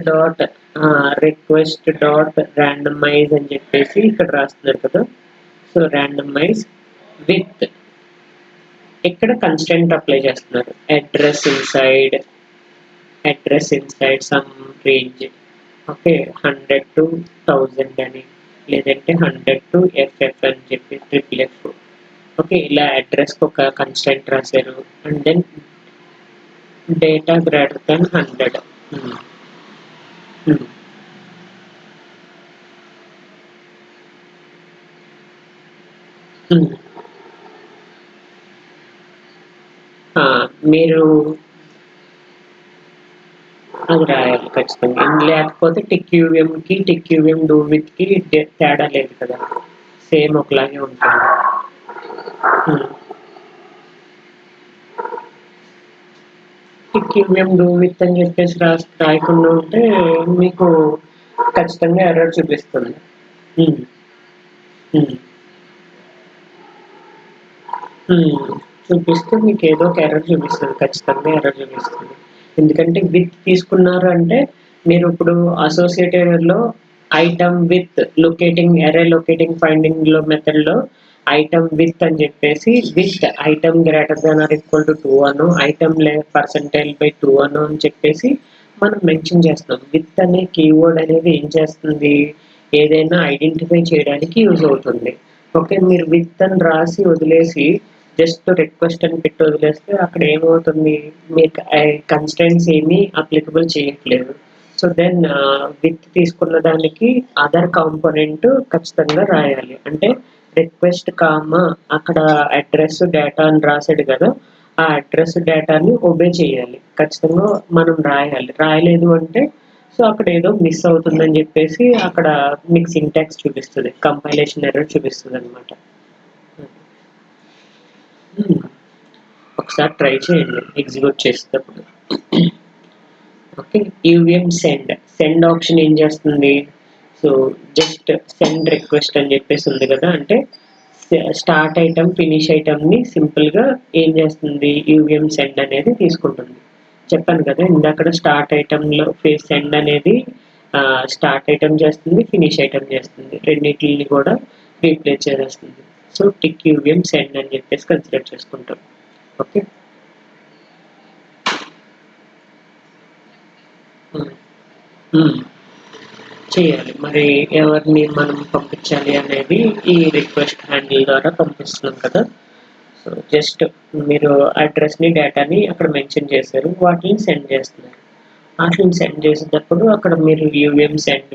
Speaker 1: డాట్ ర్యాండమైజ్ అని చెప్పేసి ఇక్కడ రాస్తున్నారు కదా. సో ర్యాండమైజ్ విత్ ఇక్కడ కన్స్టెంట్ అప్లై చేస్తున్నారు, address inside some range. Okay, 100 to 1000 అని, లేదంటే 100 to FF అని చెప్పి FFF. ఓకే, ఇలా అడ్రస్కి ఒక కన్స్టెంట్ రాశారు, and then data greater than 100. మీరు అది రాయాలి ఖచ్చితంగా, లేకపోతే టిక్ యూవిఎం డూ విత్కి తేడా లేదు కదా, సేమ్ ఒకలాగే ఉంటుంది. టిక్ యూవిఎం డూ విత్ అని చెప్పేసి రాయకుండా ఉంటే మీకు ఖచ్చితంగా ఎర్రర్ చూపిస్తుంది. చూపిస్తే మీకు ఏదో ఒక ఎర్రర్ చూపిస్తుంది, ఖచ్చితంగా ఎర్రర్ చూపిస్తుంది. ఎందుకంటే విత్ తీసుకున్నారు అంటే మీరు ఇప్పుడు అసోసియేటెడ్లో ఐటమ్ విత్ లొకేటింగ్ ఫైండింగ్లో మెథడ్లో ఐటమ్ విత్ అని చెప్పేసి with item greater than or equal to 2 Anu, item %2 అను అని చెప్పేసి మనం మెన్షన్ చేస్తాం. విత్ అనే కీవర్డ్ అనేది ఏం చేస్తుంది, ఏదైనా ఐడెంటిఫై చేయడానికి యూజ్ అవుతుంది. ఓకే, మీరు విత్ అని రాసి వదిలేసి జస్ట్ రిక్వెస్ట్ అని పెట్టి వదిలేస్తే అక్కడ ఏమవుతుంది, మీకు కన్స్టెంట్స్ ఏమీ అప్లికబుల్ చేయట్లేదు. సో దెన్ విత్ తీసుకున్న దానికి అదర్ కాంపోనెంట్ ఖచ్చితంగా రాయాలి. అంటే రిక్వెస్ట్ అక్కడ అడ్రస్ డేటా అని రాసాడు కదా, ఆ అడ్రస్ డేటాని ఒబే చేయాలి, ఖచ్చితంగా మనం రాయలేదు అంటే సో అక్కడ ఏదో మిస్ అవుతుందని చెప్పేసి అక్కడ మీకు సింటాక్స్ చూపిస్తుంది, కంపైలేషన్ ఎర్రర్ చూపిస్తుంది అనమాట. ఒకసారి ట్రై చేయండి ఎగ్జిక్యూట్ చేసేటప్పుడు. ఓకే, యూవిఎం సెండ్ ఆప్షన్ ఏం చేస్తుంది, సో జస్ట్ సెండ్ రిక్వెస్ట్ అని చెప్పేసి ఉంది కదా, అంటే స్టార్ట్ ఐటమ్ ఫినిష్ ఐటమ్ని సింపుల్గా ఏం చేస్తుంది, యూవిఎం సెండ్ అనేది తీసుకుంటుంది. చెప్పాను కదా ఇందాక స్టార్ట్ ఐటమ్లో సెండ్ అనేది స్టార్ట్ ఐటమ్ చేస్తుంది, ఫినిష్ ఐటమ్ చేస్తుంది, రెండింటిని కూడా రీప్లేస్ చేసేస్తుంది. సో టిక్ యూవిఎం సెండ్ అని చెప్పేసి కన్సిడర్ చేసుకుంటాం. ఓకే, చేయాలి మరి, ఎవరిని మనం పంపించాలి అనేది ఈ రిక్వెస్ట్ హ్యాండిల్ ద్వారా పంపిస్తున్నాం కదా. సో జస్ట్ మీరు అడ్రస్ని డేటాని అక్కడ మెన్షన్ చేశారు, వాటిని సెండ్ చేస్తున్నారు. వాటిని సెండ్ చేసేటప్పుడు అక్కడ మీరు UVM send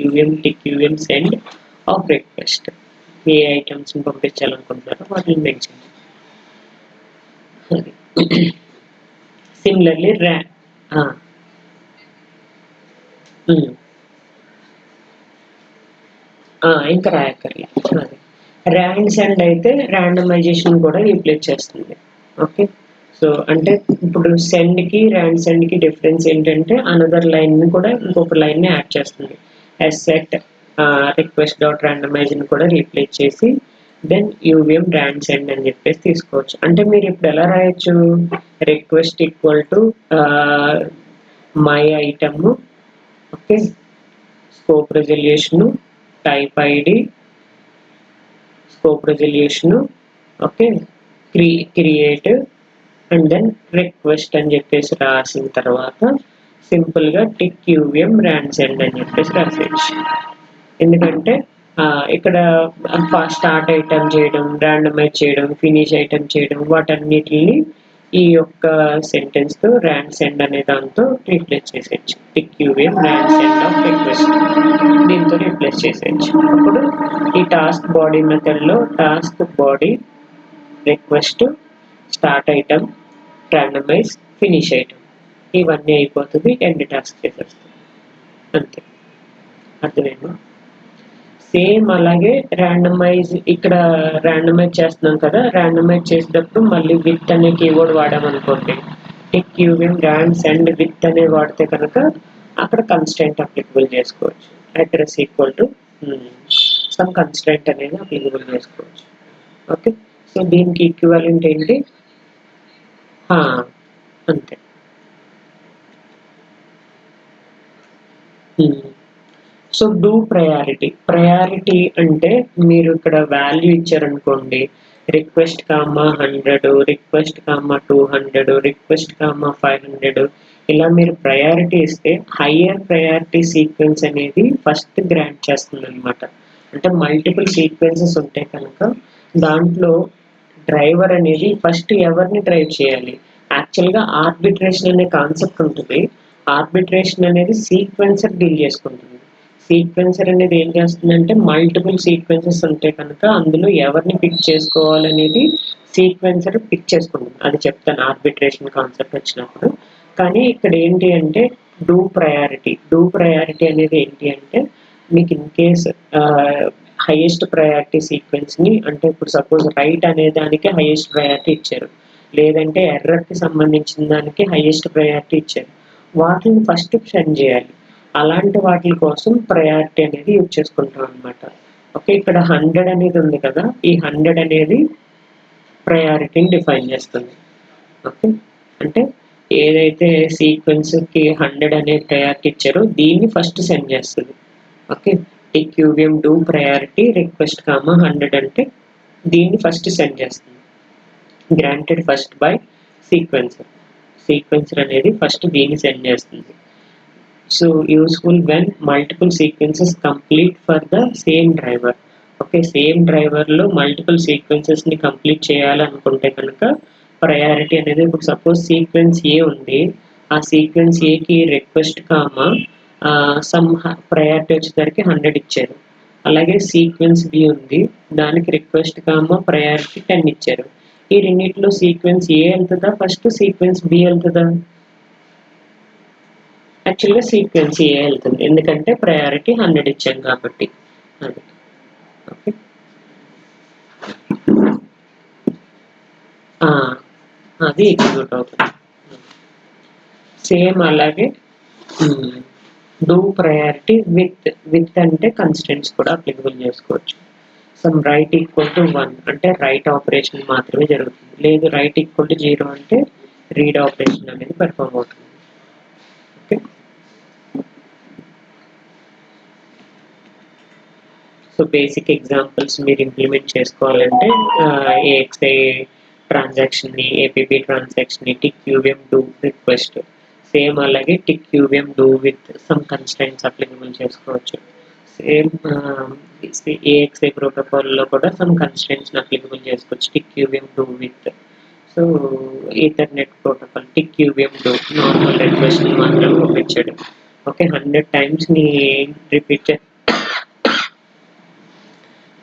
Speaker 1: UVM tick UVM send of request ఏ ఐటమ్స్ని పంపించాలనుకుంటున్నారో వాటిని మెన్షన్ చేయాలి. సిమిలర్లీ ఇంకా రాయక్కర్లేదు. ర్యాండ్ సెండ్ అయితే ర్యాండమైజేషన్ కూడా రీప్లేస్ చేస్తుంది. ఓకే, సో అంటే ఇప్పుడు సెండ్కి ర్యాండ్ సెండ్కి డిఫరెన్స్ ఏంటంటే అనదర్ లైన్ని కూడా ఇంకొక లైన్ని యాడ్ చేస్తుంది. ఎస్సెట్ రిక్వెస్ట్ డాట్ ర్యాండమైజ్ని కూడా రీప్లేస్ చేసి దెన్ యూవిఎం ర్యాండ్ సెండ్ అని చెప్పేసి తీసుకోవచ్చు. అంటే మీరు ఇప్పుడు ఎలా రాయొచ్చు, request equal to my item, okay, scope resolution, type ID, scope resolution, okay, create and then request అని చెప్పేసి రాసిన తర్వాత సింపుల్గా టిక్ యూవిఎం ర్యాండ్ సెండ్ అని చెప్పేసి రాసేయచ్చు. ఎందుకంటే ఇక్కడ స్టార్ట్ ఐటమ్ చేయడం, ర్యాండమైజ్ చేయడం, ఫినిష్ ఐటమ్ చేయడం, వాటన్నిటిని ఈ యొక్క సెంటెన్స్తో ర్యాండ్ సెండ్ అనే దాంతో రీప్లేస్ చేసేయచ్చు. Tick UVM rand send of request దీంతో రీప్లేస్ చేసేయచ్చు. అప్పుడు ఈ టాస్క్ బాడీ మెథడ్లో task body request start item randomize finish item ఇవన్నీ అయిపోతుంది, ఎండ్ టాస్క్ చేసేస్తుంది. అంతే, అర్థమైంది. సేమ్ అలాగే ర్యాండమైజ్ ఇక్కడ ర్యాండమైజ్ చేస్తున్నాం కదా, ర్యాండమైజ్ చేసేటప్పుడు మళ్ళీ విత్ అనే కీవర్డ్ వాడామనుకోండి, tick UVM rand send with అనే వాడితే కనుక అక్కడ కన్స్టెంట్ అప్లికబుల్ చేసుకోవచ్చు. Address equal to some constant అనేది అప్లికబుల్ చేసుకోవచ్చు. ఓకే, సో దీనికి ఈక్వివలెంట్ ఏంటి, అంతే. సో డూ ప్రయారిటీ అంటే మీరు ఇక్కడ వాల్యూ ఇచ్చారనుకోండి, request comma 100, request comma 200, request comma 500, ఇలా మీరు ప్రయారిటీ ఇస్తే హయ్యర్ ప్రయారిటీ సీక్వెన్స్ అనేది ఫస్ట్ గ్రాంట్ చేస్తుంది అనమాట. అంటే మల్టిపుల్ సీక్వెన్సెస్ ఉంటాయి కనుక దాంట్లో డ్రైవర్ అనేది ఫస్ట్ ఎవరిని డ్రైవ్ చేయాలి, యాక్చువల్గా ఆర్బిట్రేషన్ అనే కాన్సెప్ట్ ఉంటుంది. ఆర్బిట్రేషన్ అనేది సీక్వెన్సర్ డీల్ చేసుకుంటుంది. సీక్వెన్సర్ అనేది ఏం చేస్తుందంటే మల్టిపుల్ సీక్వెన్సెస్ ఉంటే కనుక అందులో ఎవరిని పిక్ చేసుకోవాలనేది సీక్వెన్సర్ పిక్ చేసుకుంటుంది. అది చెప్తాను ఆర్బిట్రేషన్ కాన్సెప్ట్ వచ్చినప్పుడు. కానీ ఇక్కడ ఏంటి అంటే డూ ప్రయారిటీ అనేది ఏంటి అంటే మీకు ఇన్ కేస్ హైయెస్ట్ ప్రయారిటీ సీక్వెన్స్ని, అంటే ఇప్పుడు సపోజ్ రైట్ అనే దానికి హైయెస్ట్ ప్రయారిటీ ఇచ్చారు, లేదంటే ఎర్రర్కి సంబంధించిన దానికి హైయెస్ట్ ప్రయారిటీ ఇచ్చారు, వాటిని ఫస్ట్ సెండ్ చేయాలి. అలాంటి వాటి కోసం ప్రయారిటీ అనేది యూజ్ చేసుకుంటాం అనమాట. ఓకే, ఇక్కడ 100 అనేది ఉంది కదా, ఈ 100 అనేది ప్రయారిటీని డిఫైన్ చేస్తుంది. ఓకే, అంటే ఏదైతే సీక్వెన్స్కి 100 అనే ప్రయారిటీ ఇచ్చారో దీన్ని ఫస్ట్ సెండ్ చేస్తుంది. Okay, tick UVM do priority request comma 100 అంటే దీన్ని ఫస్ట్ సెండ్ చేస్తుంది. గ్రాంటెడ్ ఫస్ట్ బై సీక్వెన్సర్ అనేది ఫస్ట్ దీన్ని సెండ్ చేస్తుంది. So useful when multiple sequences complete for the same driver. Okay, same డ్రైవర్లో మల్టిపుల్ సీక్వెన్సెస్ని కంప్లీట్ చేయాలనుకుంటే కనుక ప్రయారిటీ అనేది, ఇప్పుడు సపోజ్ సీక్వెన్స్ ఏ ఉంది, ఆ సీక్వెన్స్ ఏకి రిక్వెస్ట్ కామా సమ్ ప్రయారిటీ వచ్చేసరికి 100 ఇచ్చారు. అలాగే సీక్వెన్స్ బి ఉంది, దానికి రిక్వెస్ట్ కామా ప్రయారిటీ 10 ఇచ్చారు. ఈ రెండింటిలో సీక్వెన్స్ ఏ వెళ్తుందా ఫస్ట్, సీక్వెన్స్ బి వెళ్తుందా? యాక్చువల్గా సీక్వెన్స్ ఏ వెళ్తుంది, ఎందుకంటే ప్రయారిటీ 100 ఇచ్చాం కాబట్టి. అది ఓకే, అది ఎగ్జిక్యూట్ అవుతుంది. సేమ్ అలాగే డూ ప్రయారిటీ విత్ అంటే కన్స్టెంట్స్ కూడా అప్లికబుల్ చేసుకోవచ్చు. సమ్ రైట్ ఈక్వల్ టు 1 అంటే రైట్ ఆపరేషన్ మాత్రమే జరుగుతుంది, లేదు రైట్ ఈక్వల్ టు 0 అంటే రీడ్ ఆపరేషన్ అనేది పెర్ఫామ్ అవుతుంది. ఓకే, సో బేసిక్ ఎగ్జాంపుల్స్ మీరు ఇంప్లిమెంట్ చేసుకోవాలంటే ఏఎక్స్ఐ ట్రాన్సాక్షన్ని, ఏపీపీ ట్రాన్సాక్షన్ని, tick UVM do request, same అలాగే tick UVM do with some constants applicable చేసుకోవచ్చు. సేమ్ AXI ప్రోటోకాల్లో కూడా సమ్ కన్స్ట్రెంట్స్ అప్లికబుల్ చేసుకోవచ్చు. TickQVM do with so Ethernet protocol TickQVM do normal request మాత్రమే పంపించాడు. ఓకే 100 టైమ్స్ ని రిపీట్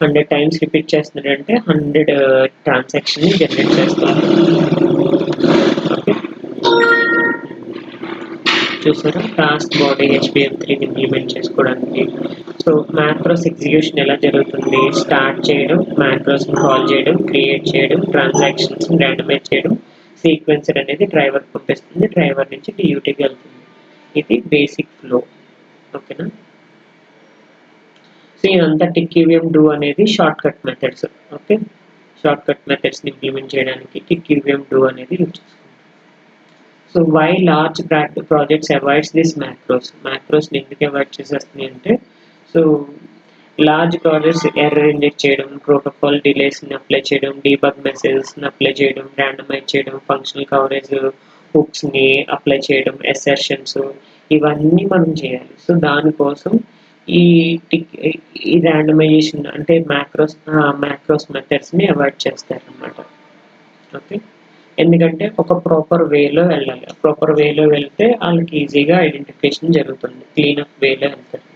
Speaker 1: 100 టైమ్స్ రిపీట్ చేస్తున్నాడంటే 100 transaction generate చేస్తారు. ఓకే చూసారా టాస్క్ బాడీ HBM3 ఇంప్లిమెంట్ చేసుకోవడానికి. సో మ్యాక్రోస్ ఎగ్జిక్యూషన్ ఎలా జరుగుతుంది, స్టార్ట్ చేయడం, మ్యాక్రోస్ని కాల్ చేయడం, క్రియేట్ చేయడం, ట్రాన్సాక్షన్స్ ర్యాండమైజ్ చేయడం, సీక్వెన్సర్ అనేది డ్రైవర్ పంపిస్తుంది, డ్రైవర్ నుంచి DUTకి వెళ్తుంది. ఇది బేసిక్ ఫ్లో. ఓకేనా. సో ఇదంతా TickQVM do అనేది shortcut methods. Okay shortcut మెథడ్స్ని ఇంప్లిమెంట్ చేయడానికి TickQVM do అనేది యూజ్ చేసుకుంటాం. So why large projects avoids this మ్యాక్రోస్ని ఎందుకు అవాయిడ్ చేసేస్తున్నాయి అంటే, so large projects error inject చేయడం, ప్రోటోకాల్ డిలేస్ని అప్లై చేయడం, డీబగ్ మెసేజెస్ని అప్లై చేయడం, ర్యాండమైజ్ చేయడం, ఫంక్షనల్ కవరేజ్ హుక్స్ని అప్లై చేయడం, ఎసర్షన్స్ ఇవన్నీ మనం చేయాలి. సో దానికోసం ఈ ర్యాండమైజేషన్ అంటే మ్యాక్రోస్ మెథడ్స్ని అవాయిడ్ చేస్తారనమాట. ఓకే ఎందుకంటే ఒక ప్రాపర్ వేలో వెళ్ళాలి. ప్రాపర్ వేలో వెళ్తే వాళ్ళకి ఈజీగా ఐడెంటిఫికేషన్ జరుగుతుంది, క్లీనప్ వేలో వెళ్తారు.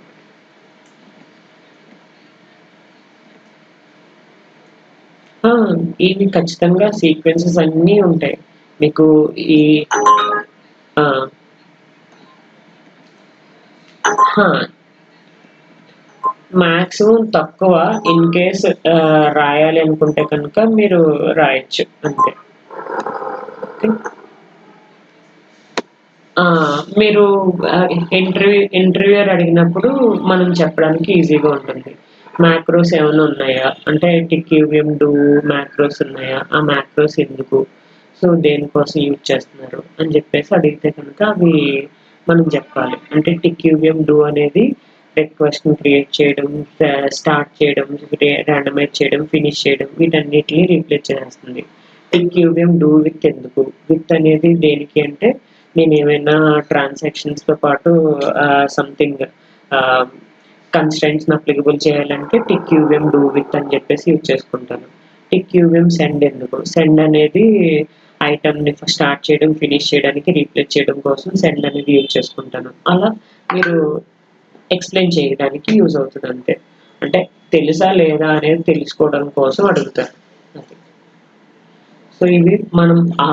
Speaker 1: ఇవి ఖచ్చితంగా సీక్వెన్సెస్ అన్నీ ఉంటాయి మీకు. ఈ మాక్సిమం తక్కువ ఇన్ కేస్ రాయాలి అనుకుంటే కనుక మీరు రాయొచ్చు అంతే. మీరు ఇంటర్వ్యూయర్ అడిగినప్పుడు మనం చెప్పడానికి ఈజీగా ఉంటుంది. మ్యాక్రోస్ ఏమైనా ఉన్నాయా అంటే TickQVM do మ్యాక్రోస్ ఉన్నాయా, ఆ మ్యాక్రోస్ ఎందుకు, సో దేనికోసం యూజ్ చేస్తున్నారు అని చెప్పేసి అడిగితే కనుక అవి మనం చెప్పాలి. అంటే TickQVM do అనేది రిక్వెస్ట్ని క్రియేట్ చేయడం, స్టార్ట్ చేయడం, ర్యాండమైజ్ చేయడం, ఫినిష్ చేయడం వీటన్నిటిని రీప్లేస్ చేస్తుంది. TickQVM do with ఎందుకు, విత్ అనేది దేనికి అంటే నేను ఏమైనా ట్రాన్సాక్షన్స్తో పాటు సంథింగ్ కన్స్ట్రెంట్స్ని అప్లికబుల్ చేయాలంటే TickQVM do with అని చెప్పేసి యూజ్ చేసుకుంటాను. TickQVM send ఎందుకు, సెండ్ అనేది ఐటమ్ని స్టార్ట్ చేయడం, ఫినిష్ చేయడానికి, రీప్లేస్ చేయడం కోసం సెండ్ అనేది యూజ్ చేసుకుంటాను. అలా మీరు ఎక్స్ప్లెయిన్ చేయడానికి యూజ్ అవుతుంది అంతే. అంటే తెలుసా లేదా అనేది తెలుసుకోవడం కోసం అడుగుతారు. సో ఇవి మనం ఆ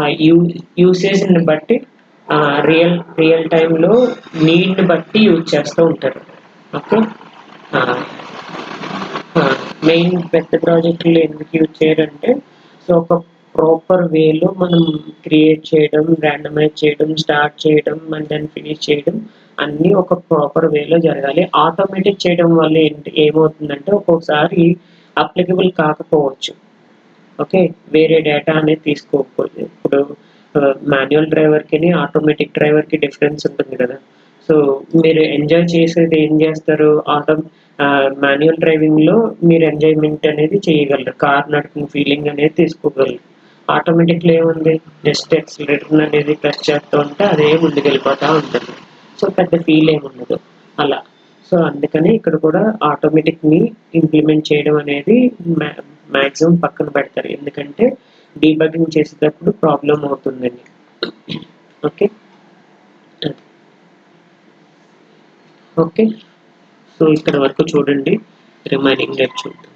Speaker 1: యూసేజ్ని బట్టి రియల్ టైంలో నీడ్ని బట్టి యూజ్ చేస్తూ ఉంటారు. ఓకే మెయిన్ పెద్ద ప్రాజెక్టులు ఎందుకు యూజ్ చేయరంటే, సో ఒక ప్రాపర్ వేలో మనం క్రియేట్ చేయడం, ర్యాండమైజ్ చేయడం, స్టార్ట్ చేయడం అండ్ దెన్ ఫినిష్ చేయడం అన్నీ ఒక ప్రాపర్ వేలో జరగాలి. ఆటోమేటిక్ చేయడం వల్ల ఏమవుతుందంటే ఒక్కొక్కసారి అప్లికబుల్ కాకపోవచ్చు. ఓకే వేరే డేటా అనేది తీసుకోకపోతే ఇప్పుడు మాన్యువల్ డ్రైవర్కి ఆటోమేటిక్ డ్రైవర్కి డిఫరెన్స్ ఉంటుంది కదా. సో మీరు ఎంజాయ్ చేసేది ఏం చేస్తారు, మాన్యువల్ డ్రైవింగ్లో మీరు ఎంజాయ్మెంట్ అనేది చేయగలరు, కార్ నడిపిన ఫీలింగ్ అనేది తీసుకోగలరు. ఆటోమేటిక్లో ఏముంది, జస్ట్ యాక్సిలరేటర్ అనేది ప్రెస్ చేస్తూ ఉంటే అదే ముందుకు వెళ్ళిపోతూ ఉంటుంది. సో పెద్ద ఫీల్ ఏముండదు అలా. సో అందుకని ఇక్కడ కూడా ఆటోమేటిక్ని ఇంప్లిమెంట్ చేయడం అనేది మ్యాక్సిమం పక్కన పెడతారు, ఎందుకంటే డీబగ్గింగ్ చేసేటప్పుడు ప్రాబ్లం అవుతుందని. ఓకే ఓకే సో ఇక్కడ వరకు చూడండి, రిమైనింగ్ చూద్దాం.